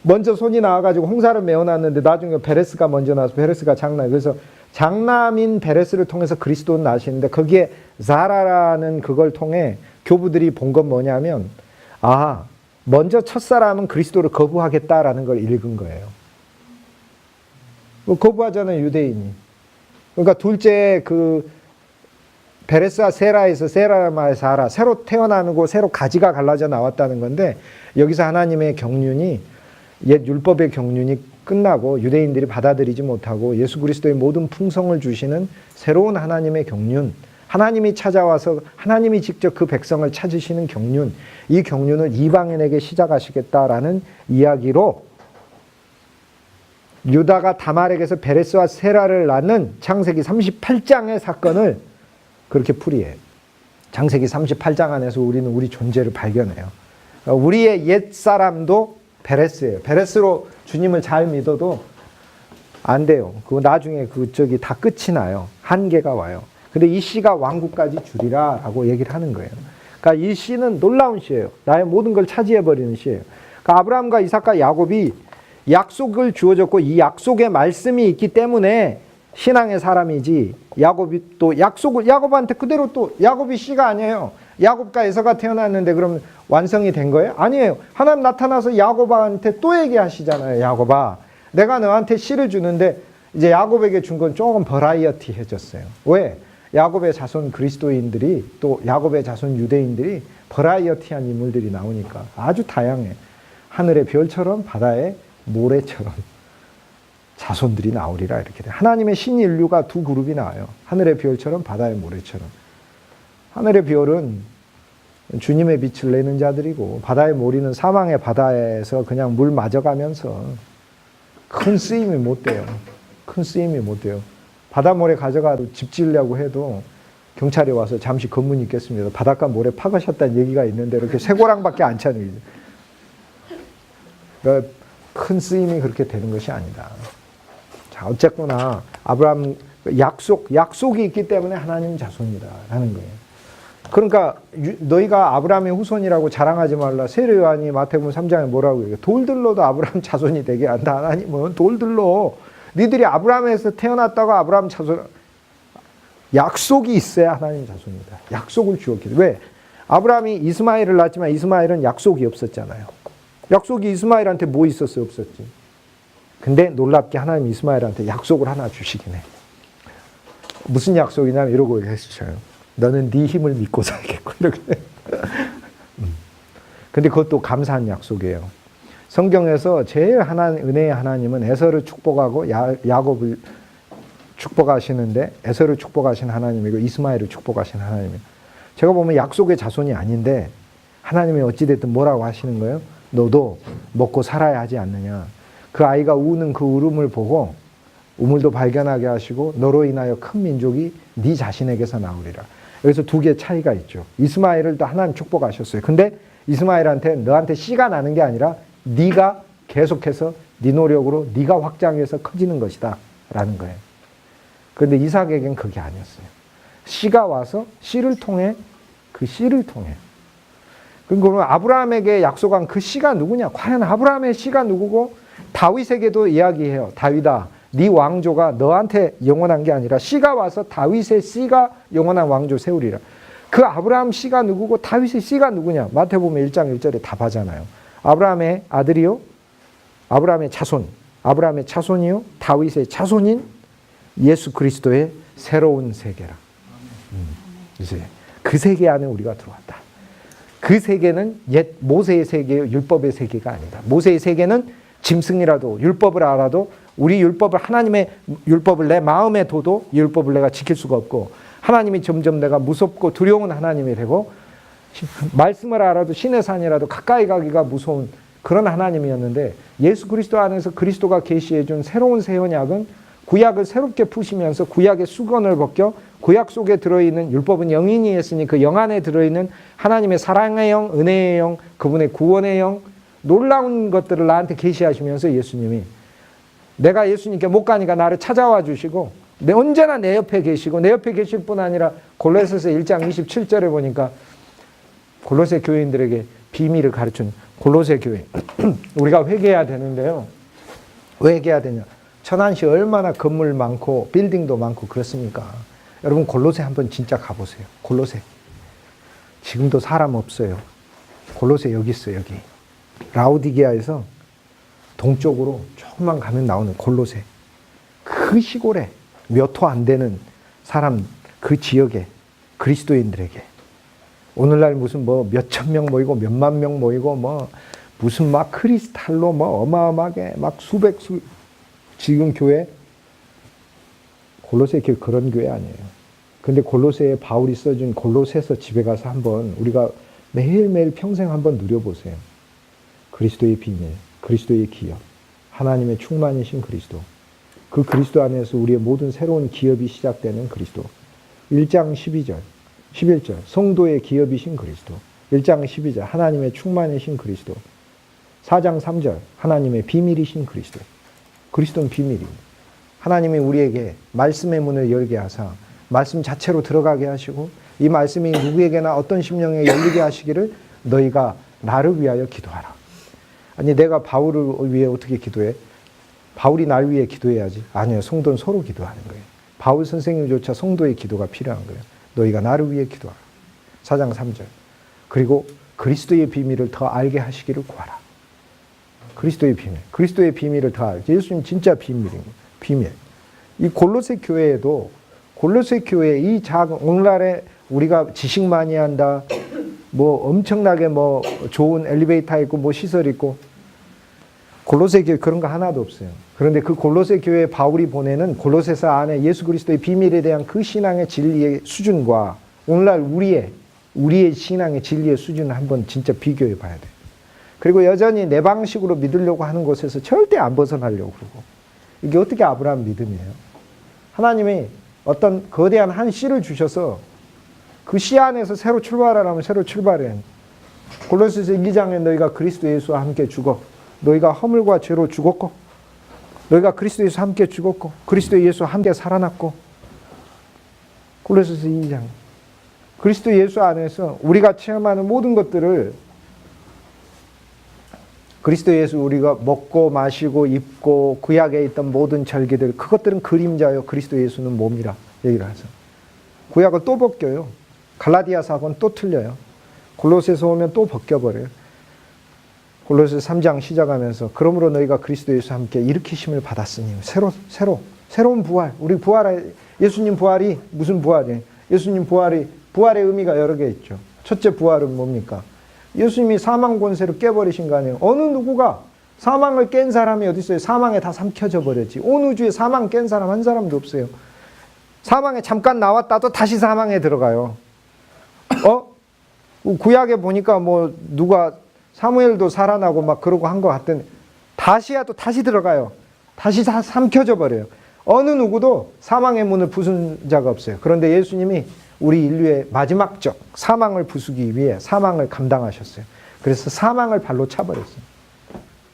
Speaker 1: 먼저 손이 나와가지고 홍사를 메어놨는데 나중에 베레스가 먼저 나와서 베레스가 장남. 그래서 장남인 베레스를 통해서 그리스도는 나시는데, 거기에 자라라는 그걸 통해 교부들이 본 건 뭐냐면, 먼저 첫사람은 그리스도를 거부하겠다라는 걸 읽은 거예요. 거부하잖아요, 유대인이. 그러니까 둘째 그 베레스와 세라에서 세라마의 사라, 새로 태어나고 새로 가지가 갈라져 나왔다는 건데, 여기서 하나님의 경륜이, 옛 율법의 경륜이 끝나고 유대인들이 받아들이지 못하고 예수 그리스도의 모든 풍성을 주시는 새로운 하나님의 경륜, 하나님이 찾아와서 하나님이 직접 그 백성을 찾으시는 경륜, 이 경륜을 이방인에게 시작하시겠다라는 이야기로 유다가 다말에게서 베레스와 세라를 낳는 창세기 38장의 사건을 그렇게 풀이해요. 창세기 38장 안에서 우리는 우리 존재를 발견해요. 우리의 옛사람도 베레스예요. 베레스로 주님을 잘 믿어도 안 돼요. 그거 나중에 그쪽이 다 끝이 나요. 한계가 와요. 근데 이 씨가 왕국까지 주리라 라고 얘기를 하는 거예요. 그러니까 이 씨는 놀라운 씨예요. 나의 모든 걸 차지해버리는 씨예요. 그러니까 아브라함과 이삭과 야곱이 약속을 주어졌고, 이 약속의 말씀이 있기 때문에 신앙의 사람이지, 야곱이 또 약속을 야곱한테 그대로, 또 야곱이 씨가 아니에요. 야곱과 에서가 태어났는데 그럼 완성이 된 거예요? 아니에요. 하나님 나타나서 야곱한테 또 얘기하시잖아요. 야곱아, 내가 너한테 씨를 주는데, 이제 야곱에게 준 건 조금 버라이어티해졌어요. 왜? 야곱의 자손 그리스도인들이, 또 야곱의 자손 유대인들이 버라이어티한 인물들이 나오니까 아주 다양해. 하늘의 별처럼 바다의 모래처럼 자손들이 나오리라 이렇게 돼. 하나님의 신인류가 두 그룹이 나와요. 하늘의 별처럼 바다의 모래처럼. 하늘의 별은 주님의 빛을 내는 자들이고, 바다의 모리는 사망의 바다에서 그냥 물 맞아가면서 큰 쓰임이 못 돼요. 큰 쓰임이 못 돼요. 바다 모래 가져가도 집 지으려고 해도 경찰이 와서 잠시 검문이 있겠습니다. 바닷가 모래 파가셨다는 얘기가 있는데 이렇게 쇠고랑밖에 안 차는 거죠. 그러니까 큰 쓰임이 그렇게 되는 것이 아니다. 자, 어쨌거나 아브라함 약속이 있기 때문에 하나님 자손이다라는 거예요. 그러니까 너희가 아브라함의 후손이라고 자랑하지 말라. 세례요한이 마태복음 3장에 뭐라고 얘기해요? 돌들로도 아브라함 자손이 되게 한다. 하나님은 돌들로, 니들이 아브라함에서 태어났다고 아브라함 자손, 약속이 있어야 하나님 자손이다. 약속을 주었기 때문에. 왜? 아브라함이 이스마엘을 낳았지만 이스마엘은 약속이 없었잖아요. 약속이 이스마엘한테 뭐 있었어요? 없었지. 근데 놀랍게 하나님 이스마엘한테 약속을 하나 주시긴 해. 무슨 약속이냐면 이러고 해주셔요. 너는 네 힘을 믿고 살겠고 이렇게. 근데 그것도 감사한 약속이에요. 성경에서 제일 은혜의 하나님은 에서를 축복하고 야곱을 축복하시는데, 에서를 축복하신 하나님이고 이스마엘을 축복하신 하나님이에요. 제가 보면 약속의 자손이 아닌데 하나님이 어찌됐든 뭐라고 하시는 거예요? 너도 먹고 살아야 하지 않느냐. 그 아이가 우는 그 울음을 보고 우물도 발견하게 하시고 너로 인하여 큰 민족이 네 자신에게서 나오리라. 여기서 두 개의 차이가 있죠. 이스마엘을 또 하나님 축복하셨어요. 근데 이스마엘한테 너한테 씨가 나는 게 아니라 네가 계속해서 네 노력으로 네가 확장해서 커지는 것이다 라는 거예요. 그런데 이삭에겐 그게 아니었어요. 씨가 와서 씨를 통해 그 씨를 통해. 그럼 아브라함에게 약속한 그 씨가 누구냐? 과연 아브라함의 씨가 누구고? 다윗에게도 이야기해요. 다윗아, 네 왕조가 너한테 영원한 게 아니라 씨가 와서 다윗의 씨가 영원한 왕조 세우리라. 그 아브라함 씨가 누구고 다윗의 씨가 누구냐? 마태복음 1장 1절에 답하잖아요. 아브라함의 아들이요, 아브라함의 자손, 아브라함의 자손이요, 다윗의 자손인 예수 그리스도의 새로운 세계라. 이제 그 세계 안에 우리가 들어왔다. 그 세계는 옛 모세의 세계요, 율법의 세계가 아니다. 모세의 세계는 짐승이라도 율법을 알아도 우리 율법을, 하나님의 율법을 내 마음에 둬도 이 율법을 내가 지킬 수가 없고, 하나님이 점점 내가 무섭고 두려운 하나님이 되고, 말씀을 알아도 신의 산이라도 가까이 가기가 무서운 그런 하나님이었는데, 예수 그리스도 안에서 그리스도가 계시해 준 새로운 새 언약은 구약을 새롭게 푸시면서 구약의 수건을 벗겨 구약 속에 들어있는, 율법은 영인이 했으니 그 영 안에 들어있는 하나님의 사랑의 영, 은혜의 영, 그분의 구원의 영, 놀라운 것들을 나한테 계시하시면서 예수님이, 내가 예수님께 못 가니까 나를 찾아와 주시고 언제나 내 옆에 계시고, 내 옆에 계실 뿐 아니라 골로새서 1장 27절에 보니까 골로새 교인들에게 비밀을 가르친 골로새 교회 우리가 회개해야 되는데요. 왜 회개해야 되냐? 천안시 얼마나 건물 많고 빌딩도 많고 그렇습니까? 여러분 골로새 한번 진짜 가보세요. 골로새 지금도 사람 없어요. 골로새 여기 있어요. 여기 라우디게아에서 동쪽으로 조금만 가면 나오는 골로새, 그 시골에 몇 호 안 되는 사람, 그 지역에 그리스도인들에게 오늘날 무슨 뭐 몇천 명 모이고 몇만 명 모이고 뭐 무슨 막 크리스탈로 뭐 어마어마하게 막 지금 교회, 골로새 교회 그런 교회 아니에요. 근데 골로새에 바울이 써준 골로새서 집에 가서 한번 우리가 매일매일 평생 한번 누려보세요. 그리스도의 비밀, 그리스도의 기업, 하나님의 충만이신 그리스도, 그 그리스도 안에서 우리의 모든 새로운 기업이 시작되는 그리스도. 1장 12절, 11절 성도의 기업이신 그리스도, 1장 12절 하나님의 충만이신 그리스도, 4장 3절 하나님의 비밀이신 그리스도. 그리스도는 비밀입니다. 하나님이 우리에게 말씀의 문을 열게 하사 말씀 자체로 들어가게 하시고, 이 말씀이 누구에게나 어떤 심령에 열리게 하시기를 너희가 나를 위하여 기도하라. 아니 내가 바울을 위해 어떻게 기도해? 바울이 날 위해 기도해야지. 아니요, 성도는 서로 기도하는 거예요. 바울 선생님조차 성도의 기도가 필요한 거예요. 너희가 나를 위해 기도하라. 4장 3절 그리고 그리스도의 비밀을 더 알게 하시기를 구하라. 그리스도의 비밀, 그리스도의 비밀을 더 알게. 예수님 진짜 비밀입니다. 비밀. 이 골로새 교회에도, 골로새 교회 이 작은, 오늘날에 우리가 지식 많이 한다, 뭐 엄청나게 뭐 좋은 엘리베이터 있고 뭐 시설 있고, 골로새 교회 그런 거 하나도 없어요. 그런데 그 골로새 교회에 바울이 보내는 골로새서 안에 예수 그리스도의 비밀에 대한 그 신앙의 진리의 수준과 오늘날 우리의 신앙의 진리의 수준을 한번 진짜 비교해 봐야 돼요. 그리고 여전히 내 방식으로 믿으려고 하는 곳에서 절대 안 벗어나려고 그러고, 이게 어떻게 아브라함 믿음이에요? 하나님이 어떤 거대한 한 씨를 주셔서 그 씨 안에서 새로 출발하라면 새로 출발해. 골로새서 2장에 너희가 그리스도 예수와 함께 죽어. 너희가 허물과 죄로 죽었고, 너희가 그리스도 예수와 함께 죽었고, 그리스도 예수와 함께 살아났고. 골로새서 2장. 그리스도 예수 안에서 우리가 체험하는 모든 것들을, 그리스도 예수 우리가 먹고 마시고 입고 구약에 있던 모든 절기들, 그것들은 그림자요, 그리스도 예수는 몸이라 얘기를 하죠. 구약을 또 벗겨요. 갈라디아서하고는 또 틀려요. 골로새서 오면 또 벗겨버려요. 골로새 3장 시작하면서 그러므로 너희가 그리스도 예수와 함께 일으키심을 받았으니 새로운 부활. 우리 예수님 부활이 무슨 부활이에요? 예수님 부활의 의미가 여러 개 있죠. 첫째 부활은 뭡니까? 예수님이 사망 권세를 깨버리신 거 아니에요. 어느 누구가 사망을 깬 사람이 어디 있어요? 사망에 다 삼켜져 버렸지. 온 우주에 사망 깬 사람 한 사람도 없어요. 사망에 잠깐 나왔다도 다시 사망에 들어가요. 구약에 보니까 뭐 누가 사무엘도 살아나고 막 그러고 한 것 같더니 다시 들어가요. 다시 다 삼켜져 버려요. 어느 누구도 사망의 문을 부순 자가 없어요. 그런데 예수님이 우리 인류의 마지막 적 사망을 부수기 위해 사망을 감당하셨어요. 그래서 사망을 발로 차버렸어요.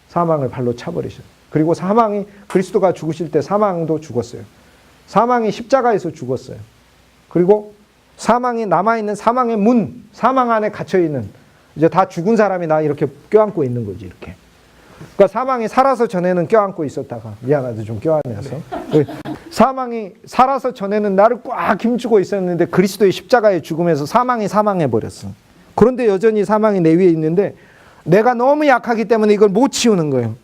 Speaker 1: 사망을 발로 차버리셨어요. 그리고 사망이 그리스도가 죽으실 때 사망도 죽었어요. 사망이 십자가에서 죽었어요. 그리고 사망이 남아있는 사망의 문, 사망 안에 갇혀있는 이제 다 죽은 사람이 나 이렇게 껴안고 있는 거지 이렇게. 그러니까 사망이 살아서 전에는 껴안고 있었다가 미안하다 좀 껴안아서 사망이 살아서 전에는 나를 꽉 힘주고 있었는데 그리스도의 십자가의 죽음에서 사망이 사망해버렸어. 그런데 여전히 사망이 내 위에 있는데 내가 너무 약하기 때문에 이걸 못 치우는 거예요.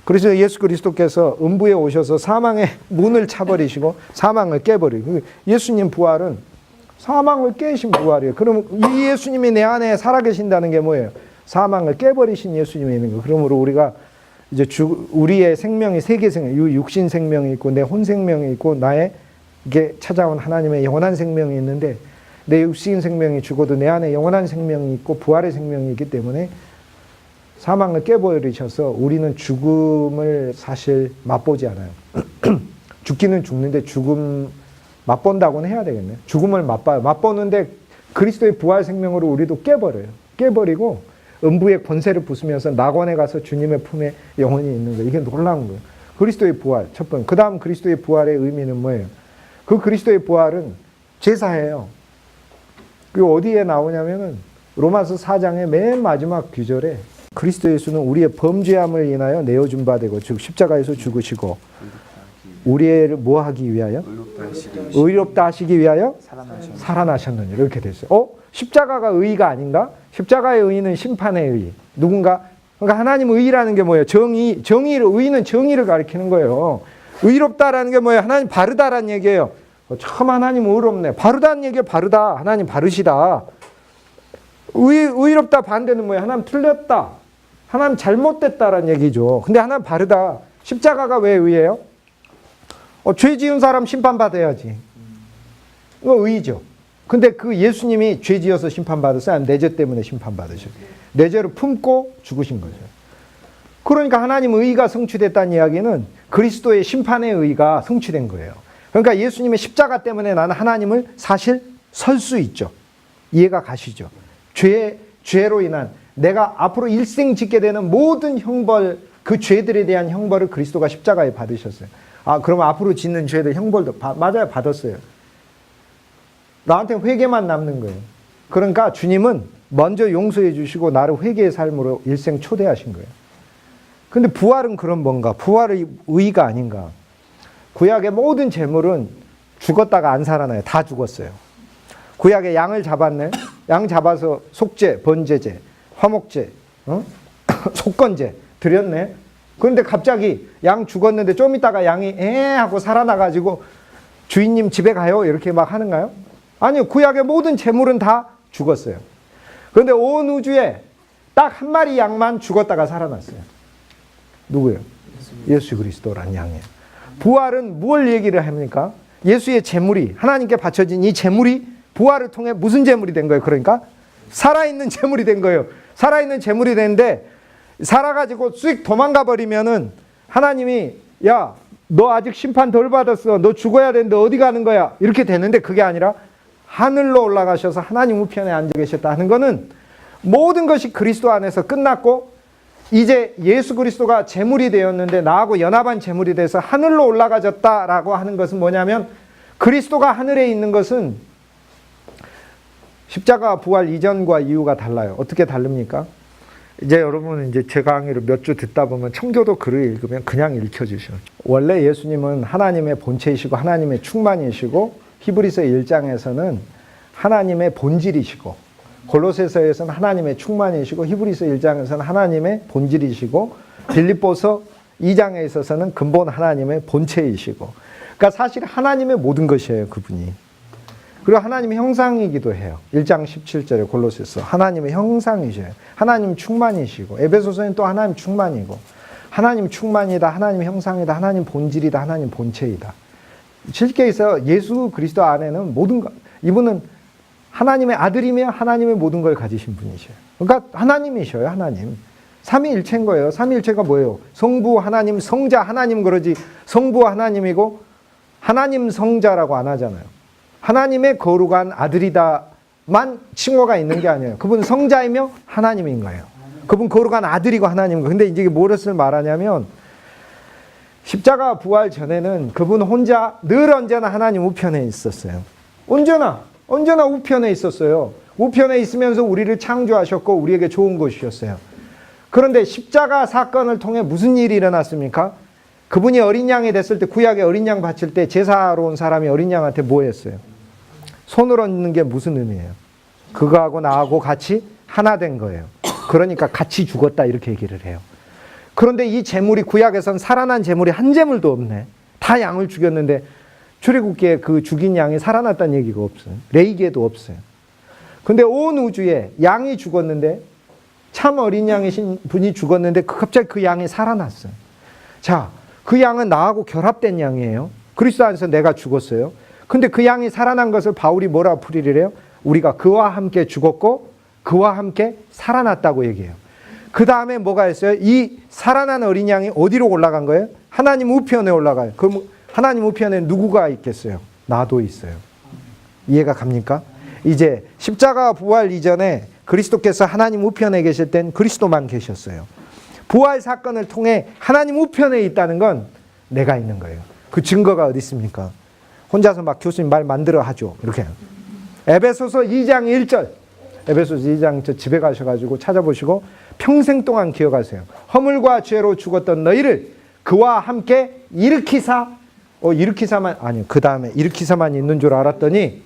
Speaker 1: 그래서 예수 그리스도께서 음부에 오셔서 사망의 문을 차버리시고 사망을 깨버리고 예수님 부활은 사망을 깨신 부활이에요. 그럼 이 예수님이 내 안에 살아계신다는 게 뭐예요? 사망을 깨버리신 예수님이 있는 거예요. 그러므로 우리가 이제 우리의 생명이 세 개 생명, 육신 생명이 있고 내 혼 생명이 있고 나의 이게 찾아온 하나님의 영원한 생명이 있는데 내 육신 생명이 죽어도 내 안에 영원한 생명이 있고 부활의 생명이 있기 때문에 사망을 깨버리셔서 우리는 죽음을 사실 맛보지 않아요. 죽기는 죽는데 죽음 맛본다고는 해야 되겠네. 죽음을 맛봐요. 맛보는데 그리스도의 부활 생명으로 우리도 깨버려요. 깨버리고 음부의 권세를 부수면서 낙원에 가서 주님의 품에 영원히 있는 거예요. 이게 놀라운 거예요. 그리스도의 부활 첫 번째. 그 다음 그리스도의 부활의 의미는 뭐예요? 그 그리스도의 부활은 제사예요. 그리고 어디에 나오냐면은 로마서 4장의 맨 마지막 구절에 그리스도 예수는 우리의 범죄함을 인하여 내어준 바 되고 즉 십자가에서 죽으시고 우리를 뭐 하기 위하여? 의롭다 하시기 위하여 살아나셨느니 이렇게 됐어요. 십자가가 의의가 아닌가? 십자가의 의의는 심판의 의의. 누군가? 그러니까 하나님 의의라는 게 뭐예요? 의의는 정의를 가리키는 거예요. 의롭다라는 게 뭐예요? 하나님 바르다라는 얘기예요. 참 하나님 의롭네. 바르다는 얘기예요. 바르다. 하나님 바르시다. 의롭다 반대는 뭐예요? 하나님 틀렸다. 하나님 잘못됐다라는 얘기죠. 근데 하나님 바르다. 십자가가 왜 의예요? 죄 지은 사람 심판받아야지. 이거 의의죠. 근데 그 예수님이 죄 지어서 심판받았어요? 아니면 내 죄 때문에 심판받으셨어요? 내 죄를 품고 죽으신 거죠. 그러니까 하나님 의의가 성취됐다는 이야기는 그리스도의 심판의 의의가 성취된 거예요. 그러니까 예수님의 십자가 때문에 나는 하나님을 사실 설 수 있죠. 이해가 가시죠? 죄로 인한 내가 앞으로 일생 짓게 되는 모든 형벌, 그 죄들에 대한 형벌을 그리스도가 십자가에 받으셨어요. 그러면 앞으로 짓는 죄들 형벌도 맞아요. 받았어요. 나한테 회개만 남는 거예요. 그러니까 주님은 먼저 용서해 주시고 나를 회개의 삶으로 일생 초대하신 거예요. 근데 부활은 그런 뭔가? 부활의 의의가 아닌가? 구약의 모든 재물은 죽었다가 안 살아나요. 다 죽었어요. 구약에 양을 잡았네. 양 잡아서 속죄, 번제제, 화목제, 속건제 드렸네. 그런데 갑자기 양 죽었는데 좀 있다가 양이 하고 살아나가지고 주인님 집에 가요 이렇게 막 하는가요? 아니요. 구약의 모든 재물은 다 죽었어요. 그런데 온 우주에 딱 한 마리 양만 죽었다가 살아났어요. 누구예요? 예수 그리스도란 양이에요. 부활은 무엇을 얘기를 합니까? 예수의 재물이 하나님께 바쳐진 이 재물이 부활을 통해 무슨 재물이 된 거예요? 그러니까 살아있는 재물이 된 거예요. 살아있는 재물이 되는데 살아가지고 쑥 도망가 버리면은 하나님이 야, 너 아직 심판 덜 받았어. 너 죽어야 되는데 어디 가는 거야? 이렇게 되는데 그게 아니라 하늘로 올라가셔서 하나님 우편에 앉아 계셨다 하는 거는 모든 것이 그리스도 안에서 끝났고 이제 예수 그리스도가 재물이 되었는데 나하고 연합한 재물이 돼서 하늘로 올라가졌다라고 하는 것은 뭐냐면 그리스도가 하늘에 있는 것은 십자가 부활 이전과 이후가 달라요. 어떻게 다릅니까? 이제 여러분은 이제 제 강의를 몇 주 듣다 보면 청교도 글을 읽으면 그냥 읽혀주셔. 원래 예수님은 하나님의 본체이시고 하나님의 충만이시고 히브리서 1장에서는 하나님의 본질이시고 골로새서에서는 하나님의 충만이시고 히브리서 1장에서는 하나님의 본질이시고 빌립보서 2장에 있어서는 근본 하나님의 본체이시고 그러니까 사실 하나님의 모든 것이에요. 그분이. 그리고 하나님의 형상이기도 해요. 1장 17절에 골로새서 하나님의 형상이셔요. 하나님 충만이시고 에베소서는 또 하나님 충만이고 하나님 충만이다. 하나님 형상이다. 하나님 본질이다. 하나님 본체이다. 실제에서 예수 그리스도 안에는 모든 것 이분은 하나님의 아들이며 하나님의 모든 걸 가지신 분이셔요. 그러니까 하나님이셔요, 하나님. 삼위일체인 거예요. 삼위일체가 뭐예요? 성부 하나님, 성자 하나님 그러지 성부 하나님이고 하나님 성자라고 안 하잖아요. 하나님의 거룩한 아들이다만 칭호가 있는 게 아니에요. 그분 성자이며 하나님인 거예요. 그분 거룩한 아들이고 하나님인 거예요. 근데 이제 무엇을 말하냐면 십자가 부활 전에는 그분 혼자 늘 언제나 하나님 우편에 있었어요. 언제나 우편에 있었어요. 우편에 있으면서 우리를 창조하셨고 우리에게 좋은 것이었어요. 그런데 십자가 사건을 통해 무슨 일이 일어났습니까? 그분이 어린 양이 됐을 때 구약에 어린 양 바칠 때 제사로 온 사람이 어린 양한테 뭐 했어요? 손을 얹는 게 무슨 의미예요? 그거하고 나하고 같이 하나 된 거예요. 그러니까 같이 죽었다 이렇게 얘기를 해요. 그런데 이 제물이 구약에선 살아난 제물이 한 제물도 없네. 다 양을 죽였는데 출애굽기에 그 죽인 양이 살아났다는 얘기가 없어요. 레위기에도 없어요. 근데 온 우주에 양이 죽었는데 참 어린 양이신 분이 죽었는데 갑자기 그 양이 살아났어요. 자, 그 양은 나하고 결합된 양이에요. 그리스도 안에서 내가 죽었어요. 근데 그 양이 살아난 것을 바울이 뭐라 풀이를 해요? 우리가 그와 함께 죽었고 그와 함께 살아났다고 얘기해요. 그 다음에 뭐가 있어요? 이 살아난 어린 양이 어디로 올라간 거예요? 하나님 우편에 올라가요. 그럼 하나님 우편에 누구가 있겠어요? 나도 있어요. 이해가 갑니까? 이제 십자가 부활 이전에 그리스도께서 하나님 우편에 계실 땐 그리스도만 계셨어요. 부활 사건을 통해 하나님 우편에 있다는 건 내가 있는 거예요. 그 증거가 어디 있습니까? 혼자서 막 교수님 말 만들어 하죠. 이렇게. 에베소서 2장 1절. 에베소서 2장 저 집에 가셔가지고 찾아보시고 평생 동안 기억하세요. 허물과 죄로 죽었던 너희를 그와 함께 일으키사. 일으키사만 아니요. 그 다음에 일으키사만 있는 줄 알았더니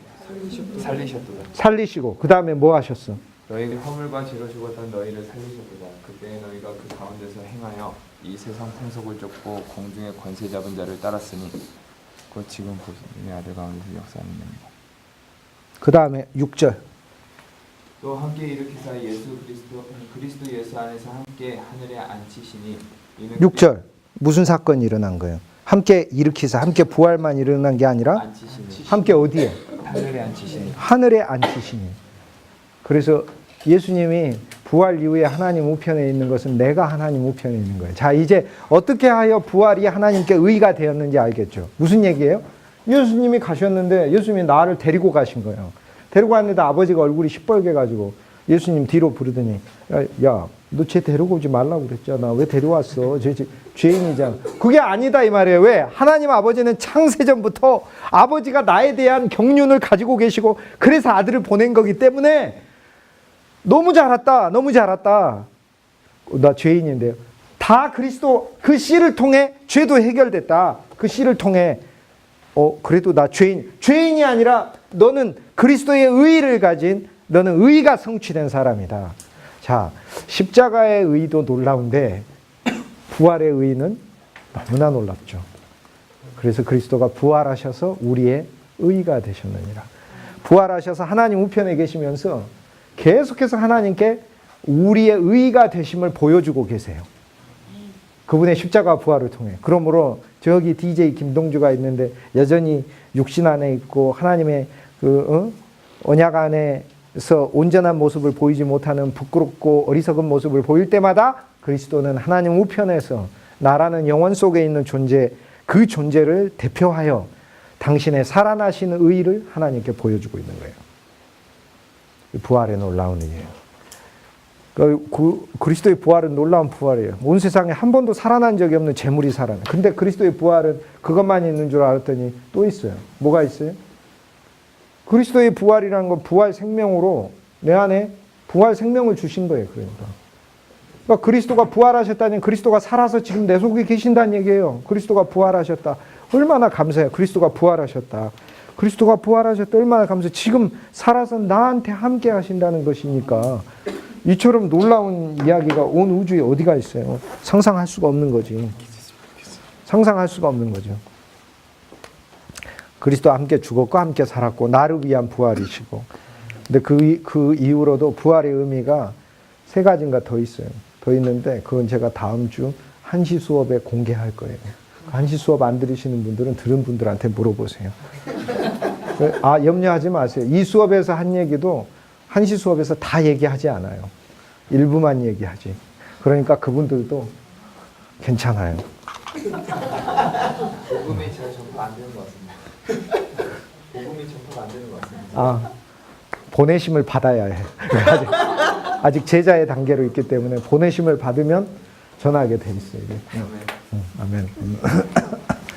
Speaker 1: 살리시고 그 다음에 뭐 하셨어?
Speaker 2: 너희가 허물과 죄로 죽었던 너희를 살리셨도다. 그때 너희가 그 가운데서 행하여 이 세상 풍속을 쫓고 공중의 권세 잡은 자를 따랐으니 곧 지금 보시는 아들 가운데서 역사하는 겁니다.
Speaker 1: 그 다음에 6절.
Speaker 2: 또 함께 일으키사 그리스도 예수 안에서 함께 하늘에 앉히시니
Speaker 1: 6절. 무슨 사건이 일어난 거예요? 함께 일으키사, 함께 부활만 일어난 게 아니라
Speaker 2: 앉히시니.
Speaker 1: 함께 어디에?
Speaker 2: 하늘에 앉히시니.
Speaker 1: 하늘에 앉히시니. 그래서 예수님이 부활 이후에 하나님 우편에 있는 것은 내가 하나님 우편에 있는 거예요. 자, 이제 어떻게 하여 부활이 하나님께 의가 되었는지 알겠죠? 무슨 얘기예요? 예수님이 가셨는데 예수님이 나를 데리고 가신 거예요. 데리고 갔는데 아버지가 얼굴이 시뻘게 가지고 예수님 뒤로 부르더니 야, 너 쟤 데리고 오지 말라고 그랬잖아. 왜 데려왔어? 쟤 죄인이잖아. 그게 아니다 이 말이에요. 왜? 하나님 아버지는 창세전부터 아버지가 나에 대한 경륜을 가지고 계시고 그래서 아들을 보낸 거기 때문에 너무 잘 왔다. 너무 잘 왔다. 나 죄인인데요. 다 그리스도 그 씨를 통해 죄도 해결됐다. 그 씨를 통해 그래도 나 죄인이 아니라 너는 그리스도의 의의를 가진 너는 의의가 성취된 사람이다. 자, 십자가의 의의도 놀라운데 부활의 의의는 너무나 놀랍죠. 그래서 그리스도가 부활하셔서 우리의 의의가 되셨느니라. 부활하셔서 하나님 우편에 계시면서 계속해서 하나님께 우리의 의의가 되심을 보여주고 계세요. 그분의 십자가 부활을 통해. 그러므로 저기 DJ 김동주가 있는데 여전히 육신 안에 있고 하나님의 언약 안에서 온전한 모습을 보이지 못하는 부끄럽고 어리석은 모습을 보일 때마다 그리스도는 하나님 우편에서 나라는 영원 속에 있는 존재, 그 존재를 대표하여 당신의 살아나신 의의를 하나님께 보여주고 있는 거예요. 부활의 놀라운 의의예요. 그리스도의 부활은 놀라운 부활이에요. 온 세상에 한 번도 살아난 적이 없는 재물이 살아나. 근데 그리스도의 부활은 그것만 있는 줄 알았더니 또 있어요. 뭐가 있어요? 그리스도의 부활이라는 건 부활 생명으로 내 안에 부활 생명을 주신 거예요. 그러니까 그리스도가 부활하셨다니 그리스도가 살아서 지금 내 속에 계신다는 얘기예요. 그리스도가 부활하셨다. 얼마나 감사해요. 그리스도가 부활하셨다. 그리스도가 부활하셨다. 얼마나 감사해요. 지금 살아서 나한테 함께 하신다는 것이니까 이처럼 놀라운 이야기가 온 우주에 어디가 있어요. 상상할 수가 없는 거지. 상상할 수가 없는 거죠. 그리스도와 함께 죽었고 함께 살았고 나를 위한 부활이시고. 근데 그 이후로도 부활의 의미가 세 가지인가 더 있어요. 더 있는데 그건 제가 다음 주 한시 수업에 공개할 거예요. 한시 수업 안 들으시는 분들은 들은 분들한테 물어보세요. 염려하지 마세요. 이 수업에서 한 얘기도 한시 수업에서 다 얘기하지 않아요. 일부만 얘기하지. 그러니까 그분들도 괜찮아요.
Speaker 2: 복음이 잘 전파 안 되는 것 같습니다. 복음이 전파가 안 되는 것 같습니다.
Speaker 1: 보내심을 받아야 해. 아직 제자의 단계로 있기 때문에 보내심을 받으면 전하게 돼 있어요. 아멘.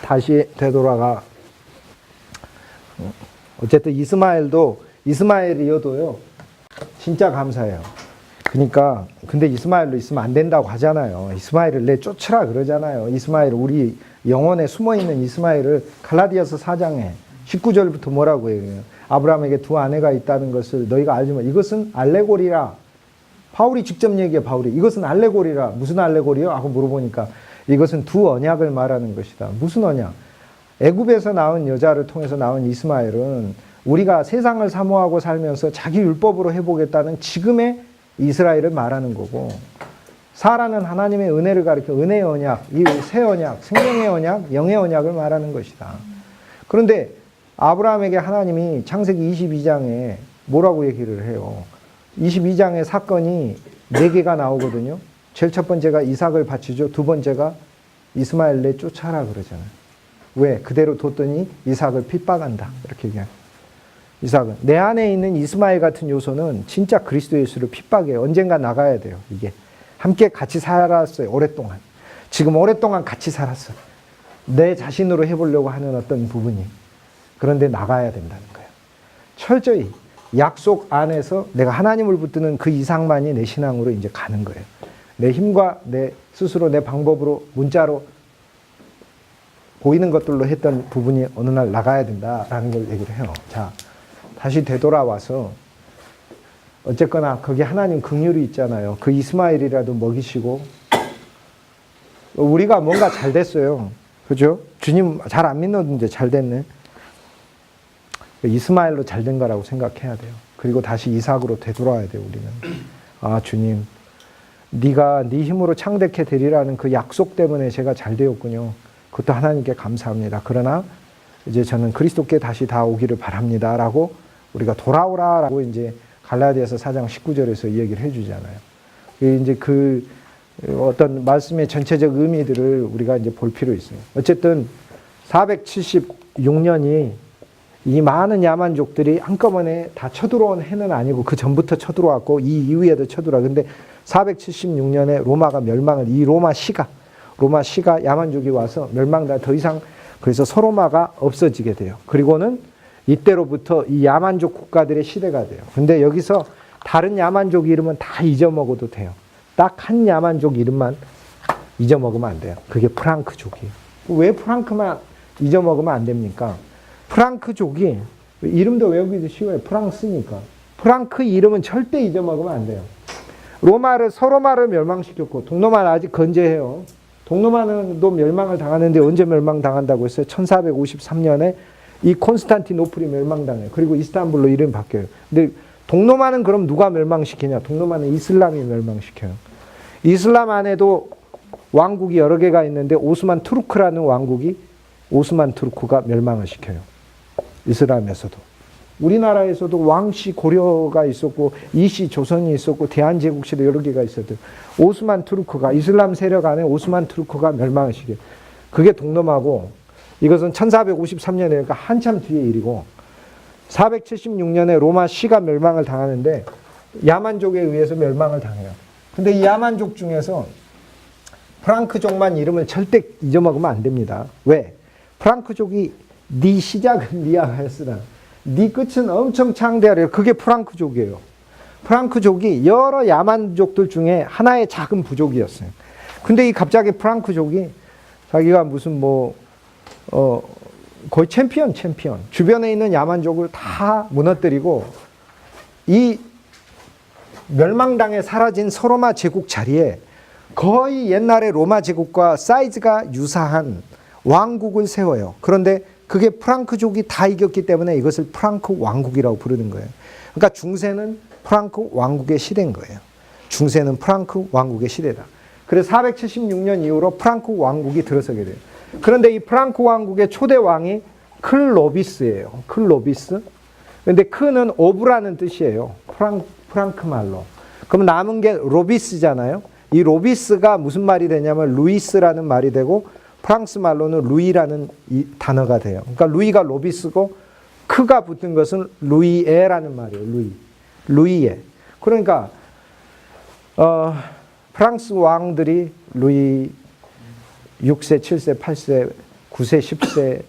Speaker 1: 다시 되돌아가. 어쨌든 이스마엘이어도요, 진짜 감사해요. 그러니까, 근데 이스마엘로 있으면 안 된다고 하잖아요. 이스마엘을 내쫓으라 그러잖아요. 이스마엘, 우리 영혼에 숨어있는 이스마엘을 갈라디아서 4장에 19절부터 뭐라고 해요? 아브라함에게 두 아내가 있다는 것을 너희가 알지만 이것은 알레고리라. 바울이 직접 얘기해, 바울이. 이것은 알레고리라. 무슨 알레고리요? 하고 물어보니까 이것은 두 언약을 말하는 것이다. 무슨 언약? 애굽에서 나온 여자를 통해서 나온 이스마엘은 우리가 세상을 사모하고 살면서 자기 율법으로 해보겠다는 지금의 이스라엘을 말하는 거고, 사라는 하나님의 은혜를 가리켜 은혜의 언약, 이 새 언약, 생명의 언약, 영의 언약을 말하는 것이다. 그런데 아브라함에게 하나님이 창세기 22장에 뭐라고 얘기를 해요? 22장의 사건이 4개가 나오거든요. 제일 첫 번째가 이삭을 바치죠. 두 번째가 이스마엘 내쫓아라 그러잖아요. 왜? 그대로 뒀더니 이삭을 핍박한다. 이렇게 얘기해요. 이삭은. 내 안에 있는 이스마엘 같은 요소는 진짜 그리스도 예수를 핍박해요. 언젠가 나가야 돼요. 이게. 함께 같이 살았어요. 오랫동안. 지금 오랫동안 같이 살았어요. 내 자신으로 해보려고 하는 어떤 부분이. 그런데 나가야 된다는 거예요. 철저히 약속 안에서 내가 하나님을 붙드는 그 이상만이 내 신앙으로 이제 가는 거예요. 내 힘과 내 스스로 내 방법으로 문자로 보이는 것들로 했던 부분이 어느 날 나가야 된다라는 걸 얘기를 해요. 자, 다시 되돌아와서 어쨌거나 거기 하나님 긍휼이 있잖아요. 그 이스마엘이라도 먹이시고 우리가 뭔가 잘 됐어요. 그죠? 주님 잘 안 믿는데 잘 됐네. 이스마엘로 잘 된 거라고 생각해야 돼요. 그리고 다시 이삭으로 되돌아야 돼요. 우리는. 아, 주님, 네가 네 힘으로 창대케 되리라는 그 약속 때문에 제가 잘 되었군요. 그것도 하나님께 감사합니다. 그러나 이제 저는 그리스도께 다시 다 오기를 바랍니다. 라고 우리가 돌아오라라고 이제 갈라디아서 4장 19절에서 이야기를 해주잖아요. 이제 그 어떤 말씀의 전체적 의미들을 우리가 이제 볼 필요 있어요. 어쨌든 476년이 이 많은 야만족들이 한꺼번에 다 쳐들어온 해는 아니고 그 전부터 쳐들어왔고 이 이후에도 쳐들어와. 근데 476년에 로마가 멸망을, 이 로마 시가 야만족이 와서 멸망다. 더 이상 그래서 서로마가 없어지게 돼요. 그리고는 이때로부터 이 야만족 국가들의 시대가 돼요. 근데 여기서 다른 야만족 이름은 다 잊어먹어도 돼요. 딱 한 야만족 이름만 잊어먹으면 안 돼요. 그게 프랑크족이에요. 왜 프랑크만 잊어먹으면 안 됩니까? 프랑크족이 이름도 외우기도 쉬워요. 프랑스니까. 프랑크 이름은 절대 잊어먹으면 안 돼요. 서로마를 멸망시켰고 동로마는 아직 건재해요. 동로마는도 멸망을 당하는데 언제 멸망당한다고 했어요? 1453년에 이 콘스탄티노플이 멸망당해요. 그리고 이스탄불로 이름이 바뀌어요. 근데 동로마는 그럼 누가 멸망시키냐? 동로마는 이슬람이 멸망시켜요. 이슬람 안에도 왕국이 여러 개가 있는데 오스만 투르크라는 왕국이 오스만 투르크가 멸망을 시켜요. 이슬람에서도. 우리나라에서도 왕씨 고려가 있었고 이씨 조선이 있었고 대한제국시대 여러 개가 있었대요. 오스만 투르크가 이슬람 세력 안에 오스만 투르크가 멸망을 시켜요. 그게 동로마고 이것은 1453년이니까 한참 뒤의 일이고 476년에 로마 시가 멸망을 당하는데 야만족에 의해서 멸망을 당해요. 근데 이 야만족 중에서 프랑크족만 이름을 절대 잊어먹으면 안 됩니다. 왜? 프랑크족이 네 시작은 미아하였으나 네 끝은 엄청 창대하려. 그게 프랑크족이에요. 프랑크족이 여러 야만족들 중에 하나의 작은 부족이었어요. 근데 이 갑자기 프랑크족이 자기가 무슨 거의 챔피언. 주변에 있는 야만족을 다 무너뜨리고 이 멸망당해 사라진 서로마 제국 자리에 거의 옛날의 로마 제국과 사이즈가 유사한 왕국을 세워요. 그런데 그게 프랑크족이 다 이겼기 때문에 이것을 프랑크 왕국이라고 부르는 거예요. 그러니까 중세는 프랑크 왕국의 시대인 거예요. 중세는 프랑크 왕국의 시대다. 그래서 476년 이후로 프랑크 왕국이 들어서게 돼요. 그런데 이 프랑크 왕국의 초대 왕이 클로비스예요. 클로비스. 근데 크는 오브라는 뜻이에요. 프랑크 말로. 그럼 남은 게 로비스잖아요. 이 로비스가 무슨 말이 되냐면 루이스라는 말이 되고 프랑스 말로는 루이라는 이 단어가 돼요. 그러니까 루이가 로비스고 크가 붙은 것은 루이에라는 말이에요. 루이에. 그러니까 프랑스 왕들이 루이 6세, 7세, 8세, 9세, 10세,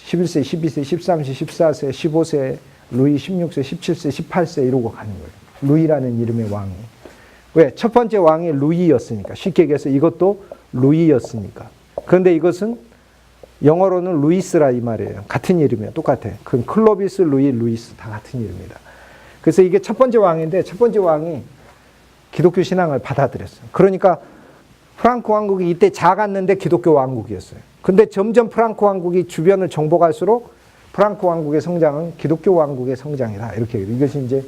Speaker 1: 11세, 12세, 13세, 14세, 15세, 루이 16세, 17세, 18세 이러고 가는 거예요. 루이라는 이름의 왕이. 왜? 첫 번째 왕이 루이였으니까. 쉽게 얘기해서 이것도 루이였으니까. 그런데 이것은 영어로는 루이스라 이 말이에요. 같은 이름이에요. 똑같아. 그 클로비스, 루이스 다 같은 이름입니다. 그래서 이게 첫 번째 왕인데 첫 번째 왕이 기독교 신앙을 받아들였어요. 그러니까 프랑크 왕국이 이때 작았는데 기독교 왕국이었어요. 근데 점점 프랑크 왕국이 주변을 정복할수록 프랑크 왕국의 성장은 기독교 왕국의 성장이다. 이렇게 이것이 이제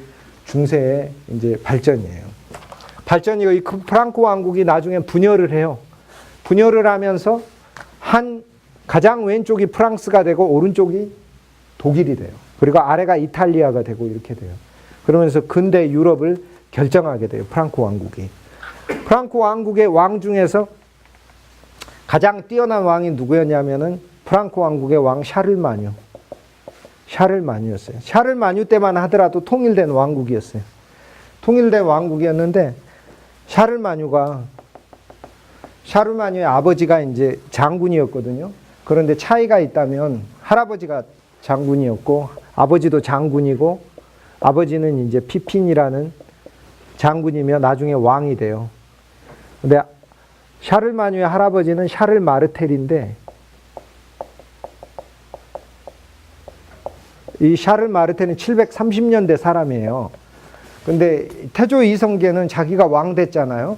Speaker 1: 중세의 이제 발전이에요. 발전이고 이 프랑크 왕국이 나중에 분열을 해요. 분열을 하면서 가장 왼쪽이 프랑스가 되고 오른쪽이 독일이 돼요. 그리고 아래가 이탈리아가 되고 이렇게 돼요. 그러면서 근대 유럽을 결정하게 돼요. 프랑크 왕국이. 프랑크 왕국의 왕 중에서 가장 뛰어난 왕이 누구였냐면은 프랑크 왕국의 왕 샤를마뉴. 샤를마뉴였어요. 샤를마뉴 때만 하더라도 통일된 왕국이었어요. 통일된 왕국이었는데 샤를마뉴의 아버지가 이제 장군이었거든요. 그런데 차이가 있다면 할아버지가 장군이었고 아버지도 장군이고 아버지는 이제 피핀이라는 장군이며 나중에 왕이 돼요. 근데 샤를마뉴의 할아버지는 샤를 마르텔인데 이 샤를 마르텔은 730년대 사람이에요. 근데 태조 이성계는 자기가 왕 됐잖아요.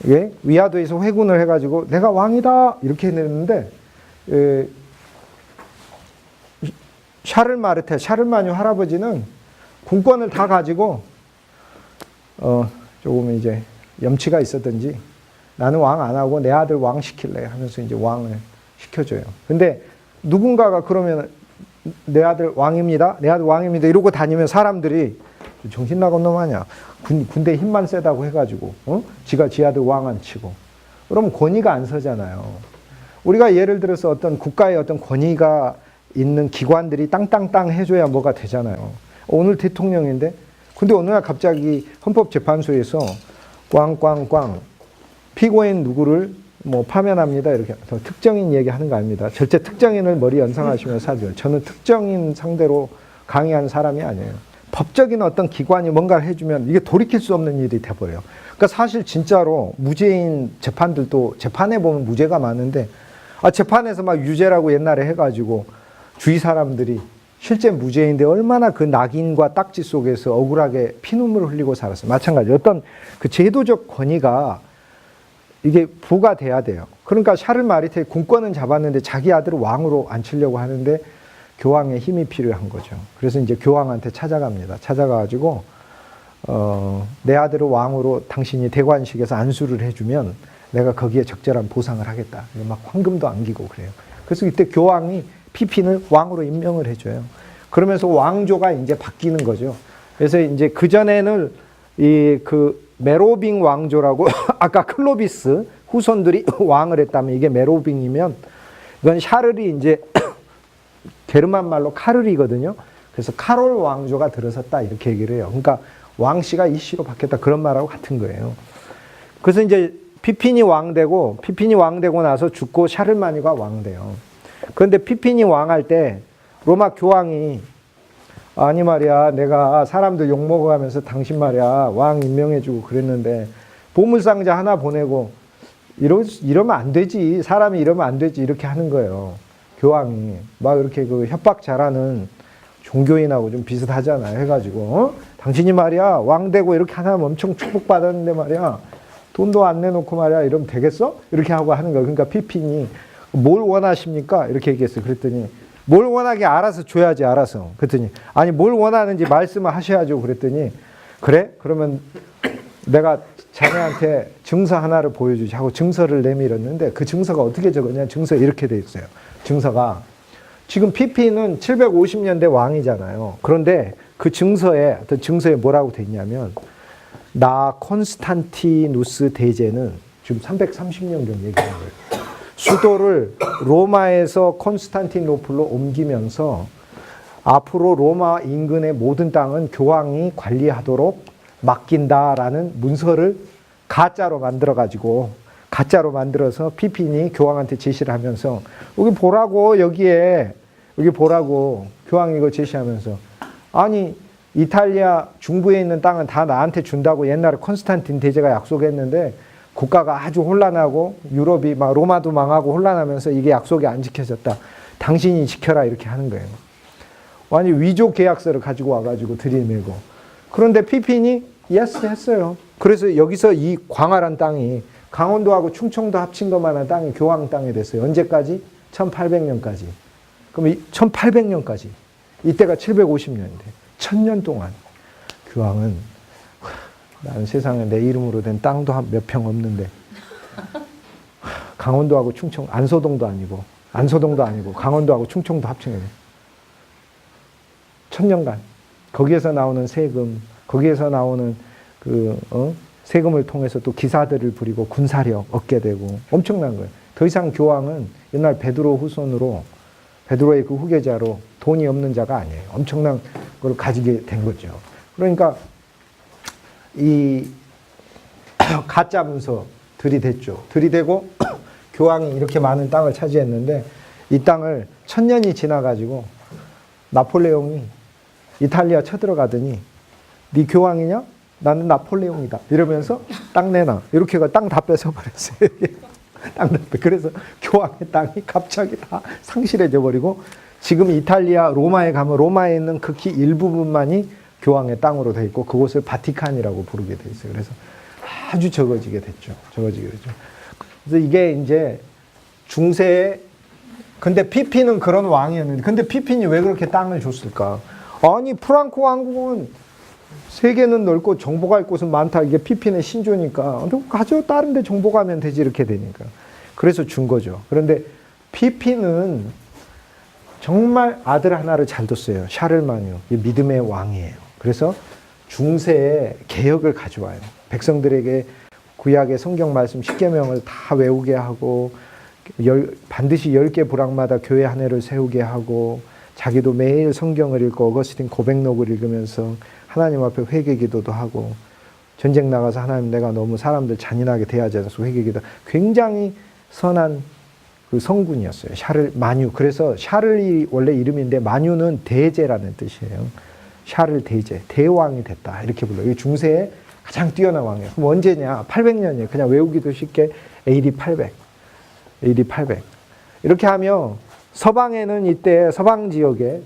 Speaker 1: 예? 위화도에서 회군을 해가지고 내가 왕이다 이렇게 했는데 샤를마뉴 할아버지는 군권을 다 가지고 조금 이제 염치가 있었던지 나는 왕 안 하고 내 아들 왕 시킬래 하면서 이제 왕을 시켜줘요. 근데 누군가가 그러면 내 아들 왕입니다. 내 아들 왕입니다. 이러고 다니면 사람들이 정신 나간 놈 아니야. 군대 힘만 세다고 해가지고 지가 지 아들 왕 안 치고 그러면 권위가 안 서잖아요. 우리가 예를 들어서 어떤 국가의 어떤 권위가 있는 기관들이 땅땅땅 해줘야 뭐가 되잖아요. 오늘 대통령인데 근데 어느 날 갑자기 헌법재판소에서 꽝꽝꽝 피고인 누구를 뭐 파면합니다. 이렇게 특정인 얘기하는 거 아닙니다. 절대 특정인을 머리 연상하시면서 하죠. 저는 특정인 상대로 강의하는 사람이 아니에요. 법적인 어떤 기관이 뭔가를 해주면 이게 돌이킬 수 없는 일이 돼버려요. 그러니까 사실 진짜로 무죄인 재판들도 재판에 보면 무죄가 많은데 재판에서 막 유죄라고 옛날에 해가지고 주위 사람들이 실제 무죄인데 얼마나 그 낙인과 딱지 속에서 억울하게 피눈물을 흘리고 살았어요. 마찬가지 어떤 그 제도적 권위가 이게 부과돼야 돼요. 그러니까 샤를마르텔 군권은 잡았는데 자기 아들을 왕으로 앉히려고 하는데 교황의 힘이 필요한 거죠. 그래서 이제 교황한테 찾아갑니다. 찾아가가지고 내 아들을 왕으로 당신이 대관식에서 안수를 해주면 내가 거기에 적절한 보상을 하겠다. 막 황금도 안기고 그래요. 그래서 이때 교황이 피핀을 왕으로 임명을 해줘요. 그러면서 왕조가 이제 바뀌는 거죠. 그래서 이제 그전에는 그 메로빙 왕조라고 아까 클로비스 후손들이 왕을 했다면 이게 메로빙이면 이건 샤를이 이제 게르만 말로 카를이거든요. 그래서 카롤 왕조가 들어섰다 이렇게 얘기를 해요. 그러니까 왕씨가 이씨로 바뀌었다 그런 말하고 같은 거예요. 그래서 이제 피핀이 왕되고 나서 죽고 샤를마니가 왕돼요. 그런데 피핀이 왕할 때 로마 교황이 아니 말이야 내가 사람들 욕먹어가면서 당신 말이야 왕 임명해주고 그랬는데 보물상자 하나 보내고 이러면 안 되지 사람이 이러면 안 되지 이렇게 하는 거예요. 교황이 막 이렇게 그 협박 잘하는 종교인하고 좀 비슷하잖아요. 해가지고 당신이 말이야 왕 되고 이렇게 하나면 엄청 축복받았는데 말이야 돈도 안 내놓고 말이야 이러면 되겠어? 이렇게 하고 하는 거예요. 그러니까 피핀이 뭘 원하십니까? 이렇게 얘기했어요. 그랬더니 뭘 원하게 알아서 줘야지 알아서. 그랬더니 아니 뭘 원하는지 말씀을 하셔야죠. 그랬더니 그래? 그러면 내가 자네한테 증서 하나를 보여주지 하고 증서를 내밀었는데 그 증서가 어떻게 적었냐? 증서 이렇게 돼 있어요. 증서가 지금 피피는 750년대 왕이잖아요. 그런데 그 증서에 어떤 증서에 뭐라고 돼 있냐면 나 콘스탄티누스 대제는 지금 330년 경에 얘기하는 거예요. 수도를 로마에서 콘스탄티노플로 옮기면서 앞으로 로마 인근의 모든 땅은 교황이 관리하도록 맡긴다라는 문서를 가짜로 만들어서 피핀이 교황한테 제시를 하면서 여기 보라고 여기 보라고 교황이 이거 제시하면서 아니 이탈리아 중부에 있는 땅은 다 나한테 준다고 옛날에 콘스탄틴 대제가 약속했는데 국가가 아주 혼란하고 유럽이 막 로마도 망하고 혼란하면서 이게 약속이 안 지켜졌다. 당신이 지켜라 이렇게 하는 거예요. 완전 위조 계약서를 가지고 와가지고 들이밀고. 그런데 피핀이 예스 했어요. 그래서 여기서 이 광활한 땅이 강원도하고 충청도 합친 것만한 땅이 교황 땅이 됐어요. 언제까지? 1800년까지. 그럼 1800년까지. 이때가 750년대. 1000년 동안 교황은 나는 세상에 내 이름으로 된 땅도 한 몇 평 없는데 강원도하고 충청 안소동도 아니고 강원도하고 충청도 합친 거예요. 1000년간 거기에서 나오는 세금, 거기에서 나오는 세금을 통해서 또 기사들을 부리고 군사력 얻게 되고 엄청난 거예요. 더 이상 교황은 옛날 베드로 후손으로 베드로의 그 후계자로 돈이 없는 자가 아니에요. 엄청난 걸 가지게 된 거죠. 그러니까 이 가짜 문서 들이댔죠. 들이대고 교황이 이렇게 많은 땅을 차지했는데 이 땅을 1000년이 지나가지고 나폴레옹이 이탈리아 쳐들어가더니 네 교황이냐? 나는 나폴레옹이다. 이러면서 땅 내놔. 이렇게 해서 땅 다 뺏어버렸어요. 그래서 교황의 땅이 갑자기 다 상실해져 버리고 지금 이탈리아 로마에 가면 로마에 있는 극히 일부분만이 교황의 땅으로 돼 있고 그곳을 바티칸이라고 부르게 돼 있어요. 그래서 아주 적어지게 됐죠. 그래서 이게 이제 중세에 근데 피핀은 그런 왕이었는데 근데 피핀이 왜 그렇게 땅을 줬을까? 아니 프랑코 왕국은 세계는 넓고 정복할 곳은 많다. 이게 피핀의 신조니까 가져 다른 데 정복하면 되지 이렇게 되니까. 그래서 준 거죠. 그런데 피핀은 정말 아들 하나를 잘 뒀어요. 샤를마뉴. 믿음의 왕이에요. 그래서 중세에 개혁을 가져와요. 백성들에게 구약의 성경 말씀 10계명을 다 외우게 하고 반드시 10개 부락마다 교회 한 해를 세우게 하고 자기도 매일 성경을 읽고 어거스틴 고백록을 읽으면서 하나님 앞에 회개 기도도 하고 전쟁 나가서 하나님 내가 너무 사람들 잔인하게 대하지 않아서 회개 기도 굉장히 선한 그 성군이었어요. 마뉴. 그래서 샤를이 원래 이름인데 마뉴는 대제라는 뜻이에요. 샤를 대제. 대왕이 됐다. 이렇게 불러요. 이 중세에 가장 뛰어난 왕이에요. 그럼 언제냐? 800년이에요. 그냥 외우기도 쉽게 AD 800. 이렇게 하면 서방에는 이때 서방 지역에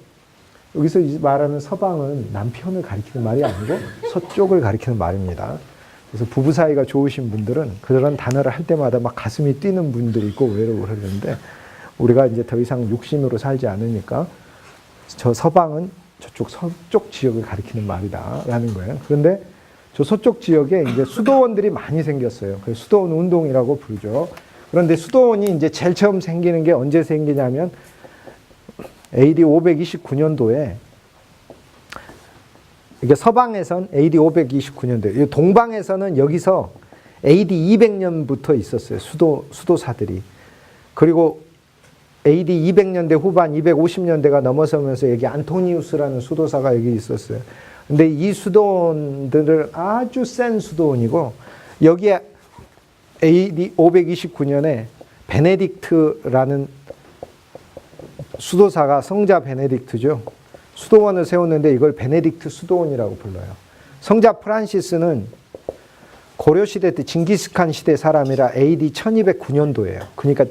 Speaker 1: 여기서 말하는 서방은 남편을 가리키는 말이 아니고 서쪽을 가리키는 말입니다. 그래서 부부 사이가 좋으신 분들은 그런 단어를 할 때마다 막 가슴이 뛰는 분들이 있고 외로워 그러는데 우리가 이제 더 이상 육신으로 살지 않으니까 저 서방은 저쪽 서쪽 지역을 가리키는 말이다라는 거예요. 그런데 저 서쪽 지역에 이제 수도원들이 많이 생겼어요. 그래서 수도원 운동이라고 부르죠. 그런데 수도원이 이제 제일 처음 생기는 게 언제 생기냐면 AD 529년도에 이게 서방에선 AD 529년도에 동방에서는 여기서 AD 200년부터 있었어요. 수도사들이. 그리고 AD 200년대 후반 250년대가 넘어서면서 여기 안토니우스라는 수도사가 여기 있었어요. 근데 이 수도원들은 아주 센 수도원이고 여기에 AD 529년에 베네딕트라는 수도사가 성자 베네딕트죠. 수도원을 세웠는데 이걸 베네딕트 수도원이라고 불러요. 성자 프란시스는 고려시대 때 징기스칸 시대 사람이라 AD 1209년도예요. 그러니까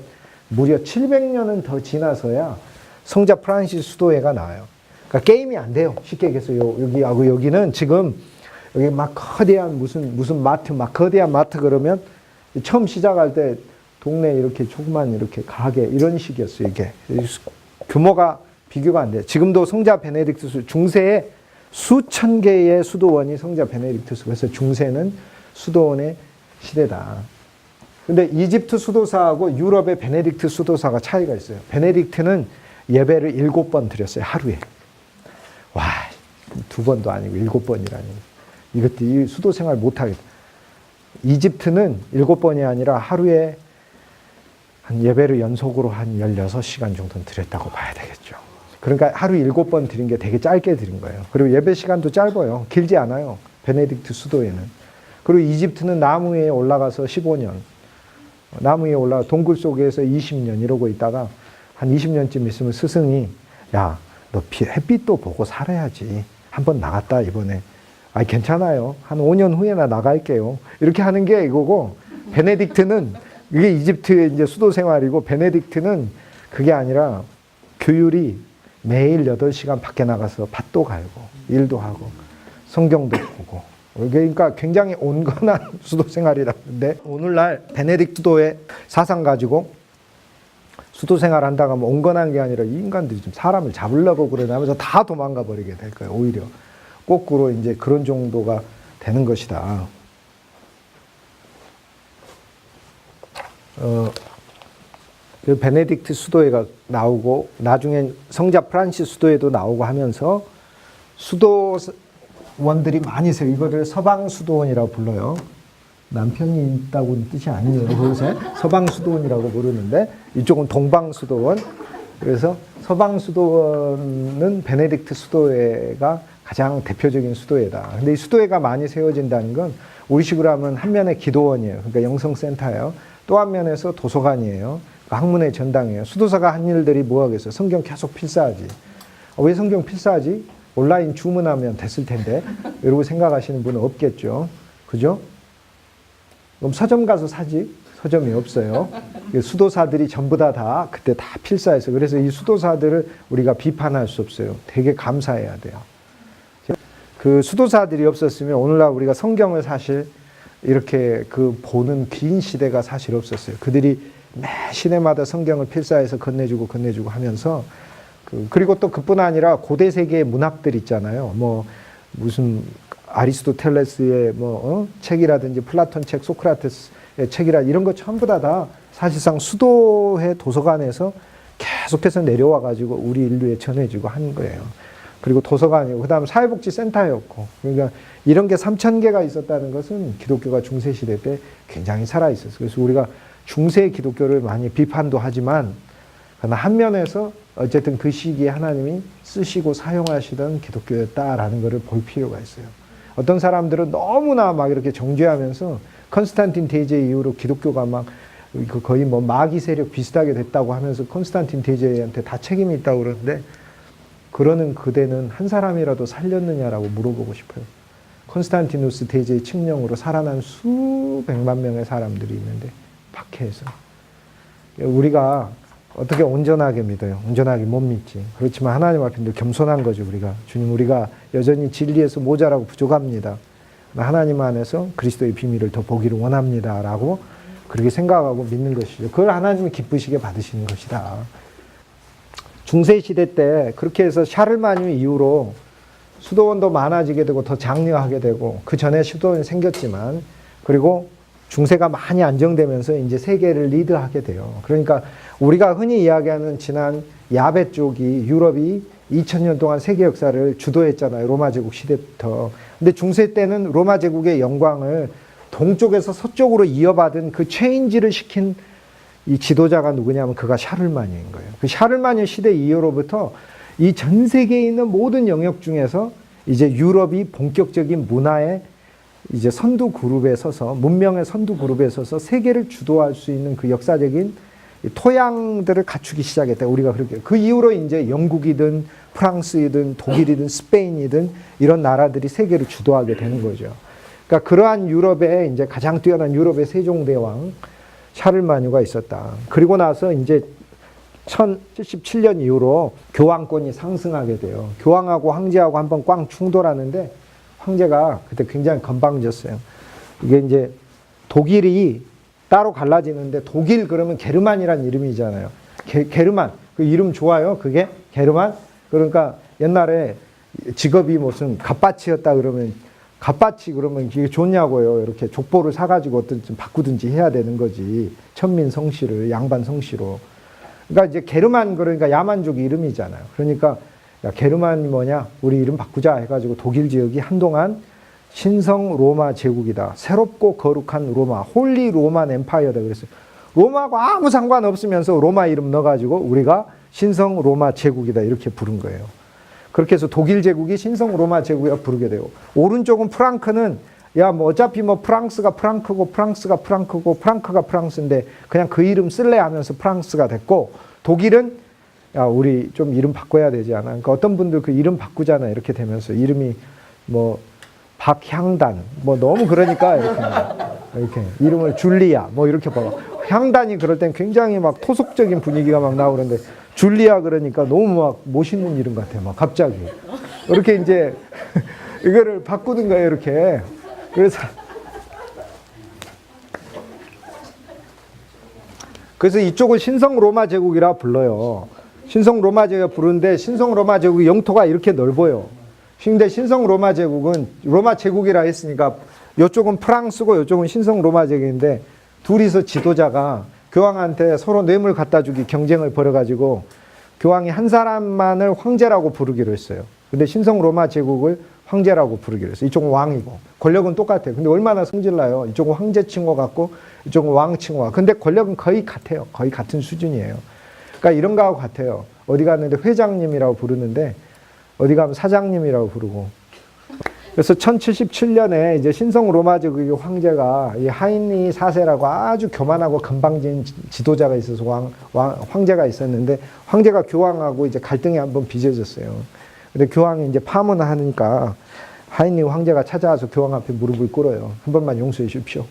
Speaker 1: 무려 700년은 더 지나서야 성자 프란시스 수도회가 나와요. 그러니까 게임이 안 돼요. 쉽게 얘기해서 여기하고 여기는 지금 여기 막 거대한 무슨 마트, 막 거대한 마트 그러면 처음 시작할 때 동네 이렇게 조그만 이렇게 가게 이런 식이었어요. 이게 규모가 비교가 안 돼요. 지금도 성자 베네딕투스 중세에 수천 개의 수도원이 성자 베네딕투스. 그래서 중세는 수도원의 시대다. 근데 이집트 수도사하고 유럽의 베네딕트 수도사가 차이가 있어요. 베네딕트는 예배를 7번 드렸어요. 하루에. 와, 2번도 아니고 7번이라니. 이것도 이 수도 생활 못하겠다. 이집트는 7번이 아니라 하루에 한 예배를 연속으로 한 16시간 정도는 드렸다고 봐야 되겠죠. 그러니까 하루 7번 드린 게 되게 짧게 드린 거예요. 그리고 예배 시간도 짧아요. 길지 않아요. 베네딕트 수도에는. 그리고 이집트는 나무 위에 올라가서 15년, 나무 위에 올라가 동굴 속에서 20년 이러고 있다가 한 20년쯤 있으면 스승이 야, 너 햇빛도 보고 살아야지. 한번 나갔다 이번에. 아, 괜찮아요. 한 5년 후에나 나갈게요. 이렇게 하는 게 이거고, 베네딕트는 이게 이집트의 이제 수도 생활이고, 베네딕트는 그게 아니라 규율이 매일 8시간 밖에 나가서 밭도 갈고 일도 하고 성경도 보고, 그러니까 굉장히 온건한 수도 생활이라는데, 오늘날 베네딕트 수도의 사상 가지고 수도 생활 한다고 하면 온건한 게 아니라 이 인간들이 좀 사람을 잡으려고 그러나 하면서 다 도망가 버리게 될 거예요. 오히려 거꾸로 이제 그런 정도가 되는 것이다. 그 베네딕트 수도회가 나오고 나중엔 성자 프란시스 수도회도 나오고 하면서 수도원들이 많이 있어요. 이거를 서방 수도원이라고 불러요. 남편이 있다고는 뜻이 아니에요. 그것에 서방 수도원이라고 부르는데 이쪽은 동방 수도원. 그래서 서방 수도원은 베네딕트 수도회가 가장 대표적인 수도회다. 근데 이 수도회가 많이 세워진다는 건 우리식으로 하면 한 면에 기도원이에요. 그러니까 영성센터예요. 또 한 면에서 도서관이에요. 학문의 전당이에요. 수도사가 한 일들이 뭐 하겠어요? 성경 계속 필사하지. 왜 성경 필사하지? 온라인 주문하면 됐을 텐데. 이러고 생각하시는 분은 없겠죠. 그죠? 그럼 서점 가서 사지? 서점이 없어요. 수도사들이 전부 다 그때 다 필사해서. 그래서 이 수도사들을 우리가 비판할 수 없어요. 되게 감사해야 돼요. 그 수도사들이 없었으면 오늘날 우리가 성경을 사실 이렇게 그 보는 긴 시대가 사실 없었어요. 그들이 매 시대마다 성경을 필사해서 건네주고 하면서 그리고 또 그뿐 아니라 고대 세계의 문학들 있잖아요. 뭐 무슨 아리스토텔레스의 책이라든지 플라톤 책, 소크라테스의 책이라 이런 거 전부 다 사실상 수도회 도서관에서 계속해서 내려와 가지고 우리 인류에 전해지고 한 거예요. 그리고 도서관이고 그다음 사회복지센터였고, 그러니까 이런 게 3,000개가 있었다는 것은 기독교가 중세시대 때 굉장히 살아있었어요. 그래서 우리가 중세 기독교를 많이 비판도 하지만 그러나 한 면에서 어쨌든 그 시기에 하나님이 쓰시고 사용하시던 기독교였다라는 것을 볼 필요가 있어요. 어떤 사람들은 너무나 막 이렇게 정죄하면서 컨스탄틴 대제 이후로 기독교가 막 거의 뭐 마귀 세력 비슷하게 됐다고 하면서 컨스탄틴 대제한테 다 책임이 있다고 그러는데, 그러는 그대는 한 사람이라도 살렸느냐라고 물어보고 싶어요. 콘스탄티누스 대제의 칙령으로 살아난 수백만 명의 사람들이 있는데 박해해서. 우리가 어떻게 온전하게 믿어요? 온전하게 못 믿지. 그렇지만 하나님 앞에 늘 겸손한 거죠. 우리가 주님, 우리가 여전히 진리에서 모자라고 부족합니다. 하나님 안에서 그리스도의 비밀을 더 보기를 원합니다라고 그렇게 생각하고 믿는 것이죠. 그걸 하나님이 기쁘시게 받으시는 것이다. 중세시대 때 그렇게 해서 샤를마뉴 이후로 수도원도 많아지게 되고 더 장려하게 되고, 그 전에 수도원이 생겼지만, 그리고 중세가 많이 안정되면서 이제 세계를 리드하게 돼요. 그러니까 우리가 흔히 이야기하는 지난 야베 쪽이 유럽이 2000년 동안 세계 역사를 주도했잖아요. 로마 제국 시대부터. 근데 중세 때는 로마 제국의 영광을 동쪽에서 서쪽으로 이어받은 그 체인지를 시킨 이 지도자가 누구냐면 그가 샤를마뉴인 거예요. 그 샤를마뉴 시대 이후로부터 이 전 세계에 있는 모든 영역 중에서 이제 유럽이 본격적인 문화의 이제 선두 그룹에 서서, 문명의 선두 그룹에 서서 세계를 주도할 수 있는 그 역사적인 토양들을 갖추기 시작했다. 우리가 그렇게. 그 이후로 이제 영국이든 프랑스이든 독일이든 스페인이든 이런 나라들이 세계를 주도하게 되는 거죠. 그러니까 그러한 유럽의 이제 가장 뛰어난 유럽의 세종대왕 샤를마뉴가 있었다. 그리고 나서 이제 1077년 이후로 교황권이 상승하게 돼요. 교황하고 황제하고 한번 꽝 충돌하는데 황제가 그때 굉장히 건방졌어요. 이게 이제 독일이 따로 갈라지는데, 독일 그러면 게르만이란 이름이잖아요. 게르만. 그 이름 좋아요. 그게 게르만. 그러니까 옛날에 직업이 무슨 갑바치였다 그러면 갑바치 그러면 이게 좋냐고요. 이렇게 족보를 사가지고 어떤 좀 바꾸든지 해야 되는 거지. 천민 성씨를 양반 성씨로. 그러니까 이제 게르만 그러니까 야만족 이름이잖아요. 그러니까 야, 게르만이 뭐냐? 우리 이름 바꾸자 해가지고 독일 지역이 한동안 신성 로마 제국이다. 새롭고 거룩한 로마, 홀리 로만 엠파이어다 그랬어요. 로마하고 아무 상관없으면서 로마 이름 넣어가지고 우리가 신성 로마 제국이다 이렇게 부른 거예요. 그렇게 해서 독일 제국이 신성 로마 제국이라 부르게 되고, 오른쪽은 프랑크는 야 뭐 어차피 뭐 프랑스가 프랑크고 프랑스가 프랑크고 프랑크가 프랑스인데 그냥 그 이름 쓸래 하면서 프랑스가 됐고, 독일은 야 우리 좀 이름 바꿔야 되지 않아? 그러니까 어떤 분들 그 이름 바꾸잖아요. 이렇게 되면서 이름이 뭐 박향단 뭐 너무 그러니까 이렇게 이름을 줄리아 뭐 이렇게 봐. 향단이 그럴 땐 굉장히 막 토속적인 분위기가 막 나오는데 줄리아 그러니까 너무 막 멋있는 이름 같아. 막 갑자기 이렇게 이제 이거를 바꾸는 거예요. 이렇게. 그래서 이쪽을 신성 로마 제국이라 불러요. 신성 로마 제국을 부르는데 신성 로마 제국의 영토가 이렇게 넓어요. 근데 신성 로마 제국은 로마 제국이라 했으니까 이쪽은 프랑스고 이쪽은 신성 로마 제국인데, 둘이서 지도자가 교황한테 서로 뇌물 갖다 주기 경쟁을 벌여가지고 교황이 한 사람만을 황제라고 부르기로 했어요. 근데 신성 로마 제국을 황제라고 부르기로 했어요. 이쪽은 왕이고 권력은 똑같아요. 근데 얼마나 성질나요. 이쪽은 황제 칭호 같고 이쪽은 왕 칭호 같고. 근데 권력은 거의 같아요. 거의 같은 수준이에요. 그러니까 이런 거하고 같아요. 어디 갔는데 회장님이라고 부르는데 어디 가면 사장님이라고 부르고. 그래서 1077년에 이제 신성 로마 제국의 황제가 이 하인리 4세라고 아주 교만하고 건방진 지도자가 있어서 황제가 있었는데, 황제가 교황하고 이제 갈등이 한번 빚어졌어요. 근데 교황이 이제 파문하니까 하인리 황제가 찾아와서 교황 앞에 무릎을 꿇어요. 한 번만 용서해 주십시오.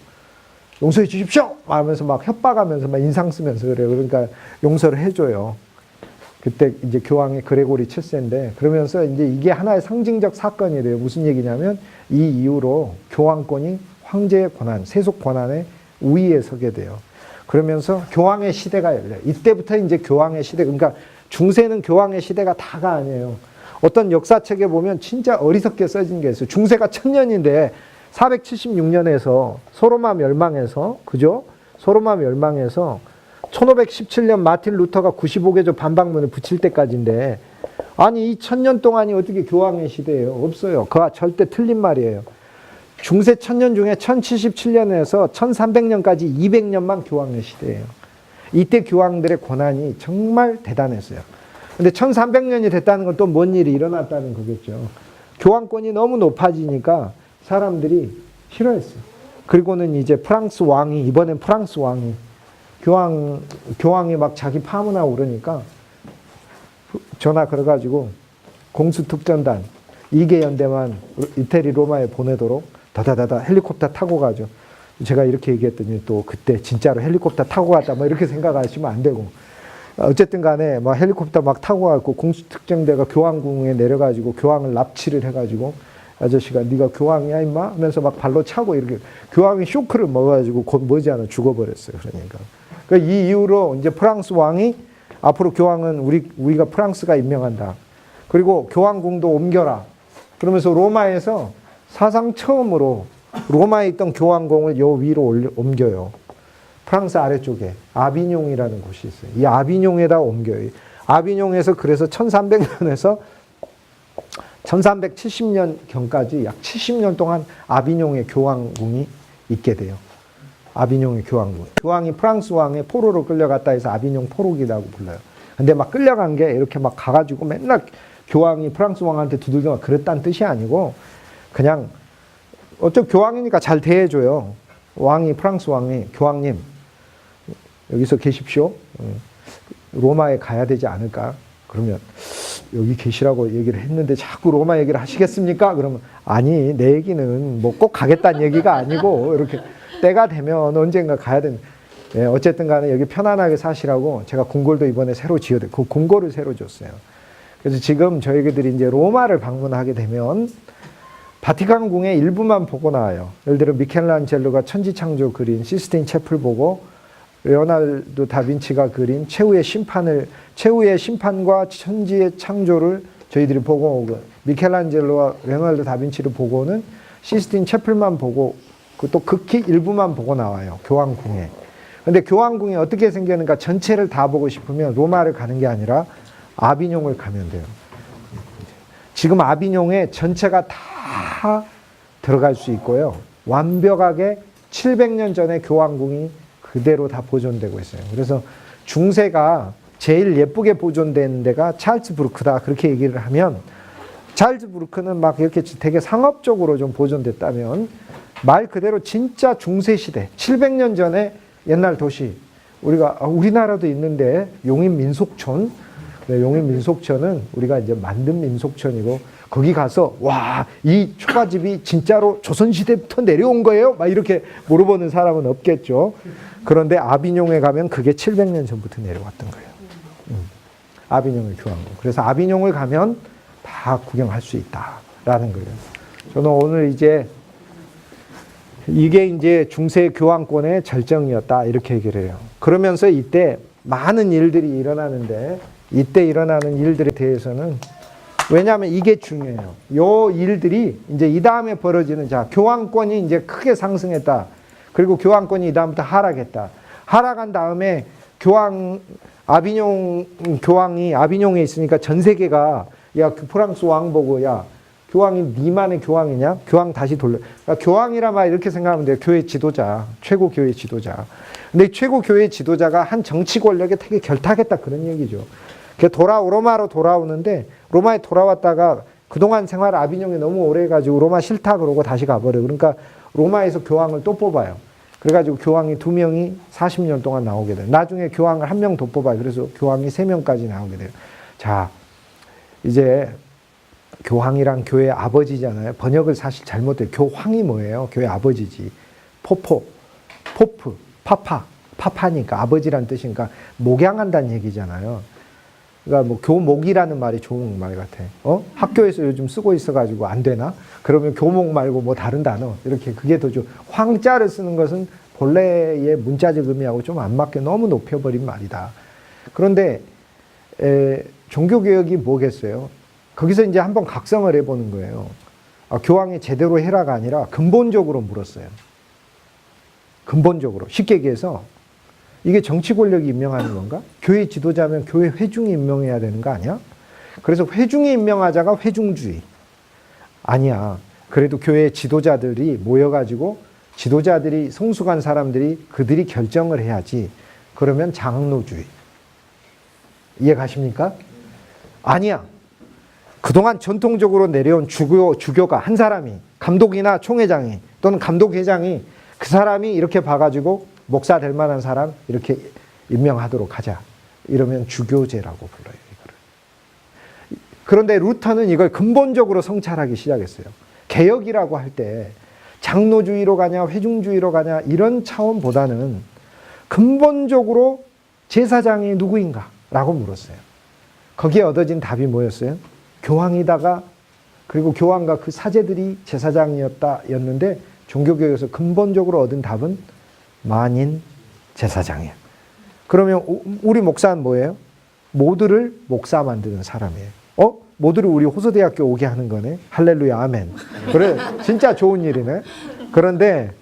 Speaker 1: 용서해 주십시오! 하면서 막 협박하면서 막 인상 쓰면서 그래요. 그러니까 용서를 해줘요. 그때 이제 교황이 그레고리 7세인데, 그러면서 이제 이게 하나의 상징적 사건이 돼요. 무슨 얘기냐면 이 이후로 교황권이 황제의 권한, 세속 권한의 우위에 서게 돼요. 그러면서 교황의 시대가 열려요. 이때부터 이제 교황의 시대, 그러니까 중세는 교황의 시대가 다가 아니에요. 어떤 역사책에 보면 진짜 어리석게 써진 게 있어요. 중세가 1000년인데 476년에서 소로마 멸망해서, 그죠? 소로마 멸망해서 1517년 마틴 루터가 95개조 반박문을 붙일 때까지인데, 아니 이 1000년 동안이 어떻게 교황의 시대예요? 없어요. 그거 절대 틀린 말이에요. 중세 1000년 중에 1077년에서 1300년까지 200년만 교황의 시대예요. 이때 교황들의 권한이 정말 대단했어요. 근데 1300년이 됐다는 건 또 뭔 일이 일어났다는 거겠죠. 교황권이 너무 높아지니까 사람들이 싫어했어요. 그리고는 이제 프랑스 왕이, 이번엔 프랑스 왕이 교황이 막 자기 파문하고 그러니까 전화 걸어가지고 공수특전단 2개 연대만 이태리 로마에 보내도록 다다다다 헬리콥터 타고 가죠. 제가 이렇게 얘기했더니 또 그때 진짜로 헬리콥터 타고 갔다 뭐 이렇게 생각하시면 안 되고, 어쨌든 간에 막 헬리콥터 막 타고 가고 공수특전대가 교황궁에 내려가지고 교황을 납치를 해가지고, 아저씨가 네가 교황이야 임마 하면서 막 발로 차고, 이렇게 교황이 쇼크를 먹어가지고 곧 머지않아 죽어버렸어요. 그러니까 이 이후로 이제 프랑스 왕이 앞으로 교황은 우리가 프랑스가 임명한다. 그리고 교황궁도 옮겨라. 그러면서 로마에서 사상 처음으로 로마에 있던 교황궁을 요 위로 옮겨요. 프랑스 아래쪽에 아비뇽이라는 곳이 있어요. 이 아비뇽에다 옮겨요. 아비뇽에서 그래서 1300년에서 1370년경까지 약 70년 동안 아비뇽의 교황궁이 있게 돼요. 아비뇽의 교황궁. 교황이 프랑스 왕의 포로로 끌려갔다 해서 아비뇽 포로기라고 불러요. 근데 막 끌려간 게 이렇게 막 가가지고 맨날 교황이 프랑스 왕한테 두들겨 그랬다는 뜻이 아니고, 그냥 어차피 교황이니까 잘 대해줘요. 왕이, 프랑스 왕이, 교황님 여기서 계십시오. 로마에 가야 되지 않을까? 그러면 여기 계시라고 얘기를 했는데 자꾸 로마 얘기를 하시겠습니까? 그러면 아니, 내 얘기는 뭐 꼭 가겠다는 얘기가 아니고 이렇게 때가 되면 언젠가 가야 된다. 예, 어쨌든 간에 여기 편안하게 사시라고 제가 궁궐도 이번에 새로 지어드렸고, 그 궁궐을 새로 줬어요. 그래서 지금 저희들이 이제 로마를 방문하게 되면 바티칸 궁의 일부만 보고 나와요. 예를 들어 미켈란젤로가 천지창조 그린 시스틴 채플 보고, 레오나르도 다빈치가 그린 최후의 심판과 천지의 창조를 저희들이 보고 오고, 미켈란젤로와 레오나르도 다빈치를 보고는 시스틴 채플만 보고, 또 극히 일부만 보고 나와요. 교황궁에. 근데 교황궁이 어떻게 생겼는가 전체를 다 보고 싶으면 로마를 가는 게 아니라 아비뇽을 가면 돼요. 지금 아비뇽에 전체가 다 들어갈 수 있고요. 완벽하게 700년 전에 교황궁이 그대로 다 보존되고 있어요. 그래서 중세가 제일 예쁘게 보존된 데가 찰스 부르크다. 그렇게 얘기를 하면 찰스 부르크는 막 이렇게 되게 상업적으로 좀 보존됐다면 말 그대로 진짜 중세 시대 700년 전에 옛날 도시 우리나라도 있는데 용인 민속촌 용인 민속촌은 우리가 이제 만든 민속촌이고 거기 가서 와, 이 초가집이 진짜로 조선시대부터 내려온 거예요? 막 이렇게 물어보는 사람은 없겠죠. 그런데 아비뇽에 가면 그게 700년 전부터 내려왔던 거예요. 아비뇽의 교황궁. 그래서 아비뇽을 가면 다 구경할 수 있다라는 거예요. 저는 오늘 이게 이제 중세 교황권의 절정이었다 이렇게 얘기를 해요. 그러면서 이때 많은 일들이 일어나는데 이때 일어나는 일들에 대해서는 왜냐하면 이게 중요해요. 요 일들이 이제 이 다음에 벌어지는 교황권이 이제 크게 상승했다. 그리고 교황권이 이 다음부터 하락했다. 하락한 다음에 아비뇽 교황이 아비뇽에 있으니까 전 세계가 야, 프랑스 왕 보고 야, 교황이 니만의 교황이냐? 교황 다시 돌려. 그러니까 교황이라 말 이렇게 생각하면 돼요. 교회 지도자, 최고 교회 지도자. 근데 최고 교회 지도자가 한 정치 권력에 되게 결탁했다 그런 얘기죠. 로마로 돌아오는데 로마에 돌아왔다가 그동안 생활 아비뇽에 너무 오래 해가지고 로마 싫다 그러고 다시 가버려요. 그러니까 로마에서 교황을 또 뽑아요. 그래가지고 교황이 2명이 40년 동안 나오게 돼요. 나중에 교황을 1명 더 뽑아요. 그래서 교황이 3명까지 나오게 돼요. 자, 이제 교황이랑 교회 아버지잖아요. 번역을 사실 잘못해요. 교황이 뭐예요? 교회 아버지지. 포프, 파파니까 아버지란 뜻이니까 목양한다는 얘기잖아요. 그러니까 뭐 교목이라는 말이 좋은 말 같아. 학교에서 요즘 쓰고 있어가지고 안 되나? 그러면 교목 말고 뭐 다른 단어 이렇게 그게 더 좋아. 황자를 쓰는 것은 본래의 문자적 의미하고 좀 안 맞게 너무 높여버린 말이다. 그런데 종교개혁이 뭐겠어요? 거기서 이제 한번 각성을 해보는 거예요. 교황이 제대로 해라가 아니라 근본적으로 물었어요. 근본적으로. 쉽게 얘기해서 이게 정치 권력이 임명하는 건가? 교회 지도자면 교회 회중이 임명해야 되는 거 아니야? 그래서 회중이 임명하자가 회중주의. 아니야. 그래도 교회 지도자들이 모여가지고 지도자들이 성숙한 사람들이 그들이 결정을 해야지. 그러면 장로주의. 이해 가십니까? 아니야. 그동안 전통적으로 내려온 주교가 한 사람이 감독이나 총회장이 또는 감독회장이 그 사람이 이렇게 봐가지고 목사 될 만한 사람 이렇게 임명하도록 하자. 이러면 주교제라고 불러요. 이거를. 그런데 루터는 이걸 근본적으로 성찰하기 시작했어요. 개혁이라고 할 때 장로주의로 가냐 회중주의로 가냐 이런 차원보다는 근본적으로 제사장이 누구인가 라고 물었어요. 거기에 얻어진 답이 뭐였어요? 교황이다가 그리고 교황과 그 사제들이 제사장이었는데 종교개혁에서 근본적으로 얻은 답은 만인 제사장이야. 그러면 우리 목사는 뭐예요? 모두를 목사 만드는 사람이에요. 모두를 우리 호소대학교 오게 하는 거네. 할렐루야 아멘. 그래 진짜 좋은 일이네. 그런데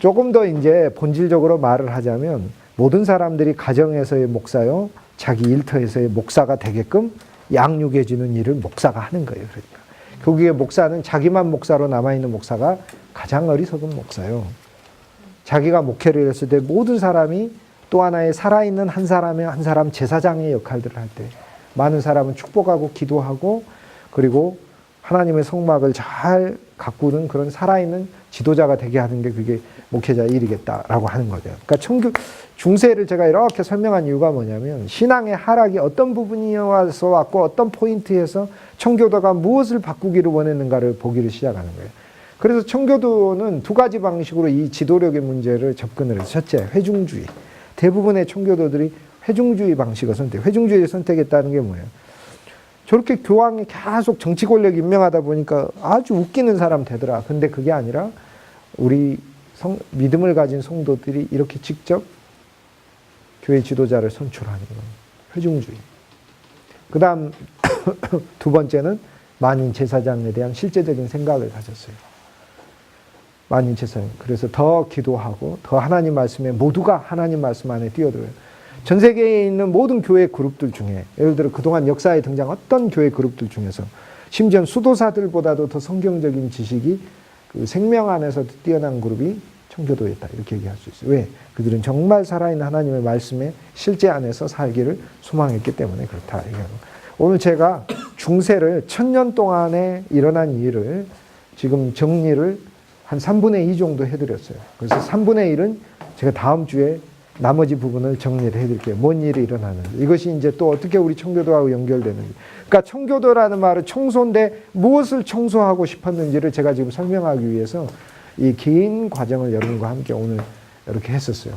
Speaker 1: 조금 더 이제 본질적으로 말을 하자면 모든 사람들이 가정에서의 목사요, 자기 일터에서의 목사가 되게끔 양육해 주는 일을 목사가 하는 거예요. 그러니까 거기에 목사는 자기만 목사로 남아있는 목사가 가장 어리석은 목사요. 자기가 목회를 했을 때 모든 사람이 또 하나의 살아있는 한 사람 제사장의 역할들을 할 때 많은 사람은 축복하고 기도하고 그리고 하나님의 성막을 잘 가꾸는 그런 살아있는 지도자가 되게 하는 게 그게 목회자의 일이겠다라고 하는 거죠. 그러니까 중세를 제가 이렇게 설명한 이유가 뭐냐면 신앙의 하락이 어떤 부분이어서 왔고 어떤 포인트에서 청교도가 무엇을 바꾸기를 원했는가를 보기를 시작하는 거예요. 그래서 청교도는 두 가지 방식으로 이 지도력의 문제를 접근을 해요. 첫째, 회중주의. 대부분의 청교도들이 회중주의 방식을 회중주의를 선택했다는 게 뭐예요? 저렇게 교황이 계속 정치 권력 임명하다 보니까 아주 웃기는 사람 되더라. 근데 그게 아니라 우리 믿음을 가진 성도들이 이렇게 직접 교회 지도자를 선출하는 겁니다. 회중주의. 그 다음 두 번째는 만인 제사장에 대한 실제적인 생각을 가졌어요. 만인체사님. 그래서 더 기도하고 더 하나님 말씀에 모두가 하나님 말씀 안에 뛰어들어요. 전 세계에 있는 모든 교회 그룹들 중에 예를 들어 그동안 역사에 등장 어떤 교회 그룹들 중에서 심지어 수도사들보다도 더 성경적인 지식이 그 생명 안에서 뛰어난 그룹이 청교도에 있다. 이렇게 얘기할 수 있어요. 왜? 그들은 정말 살아있는 하나님의 말씀에 실제 안에서 살기를 소망했기 때문에 그렇다. 얘기하는 거예요. 오늘 제가 중세를 1000년 동안에 일어난 일을 지금 정리를 한 3분의 2 정도 해드렸어요. 그래서 3분의 1은 제가 다음 주에 나머지 부분을 정리를 해드릴게요. 뭔 일이 일어나는지. 이것이 이제 또 어떻게 우리 청교도하고 연결되는지. 그러니까 청교도라는 말은 청소인데 무엇을 청소하고 싶었는지를 제가 지금 설명하기 위해서 이 긴 과정을 여러분과 함께 오늘 이렇게 했었어요.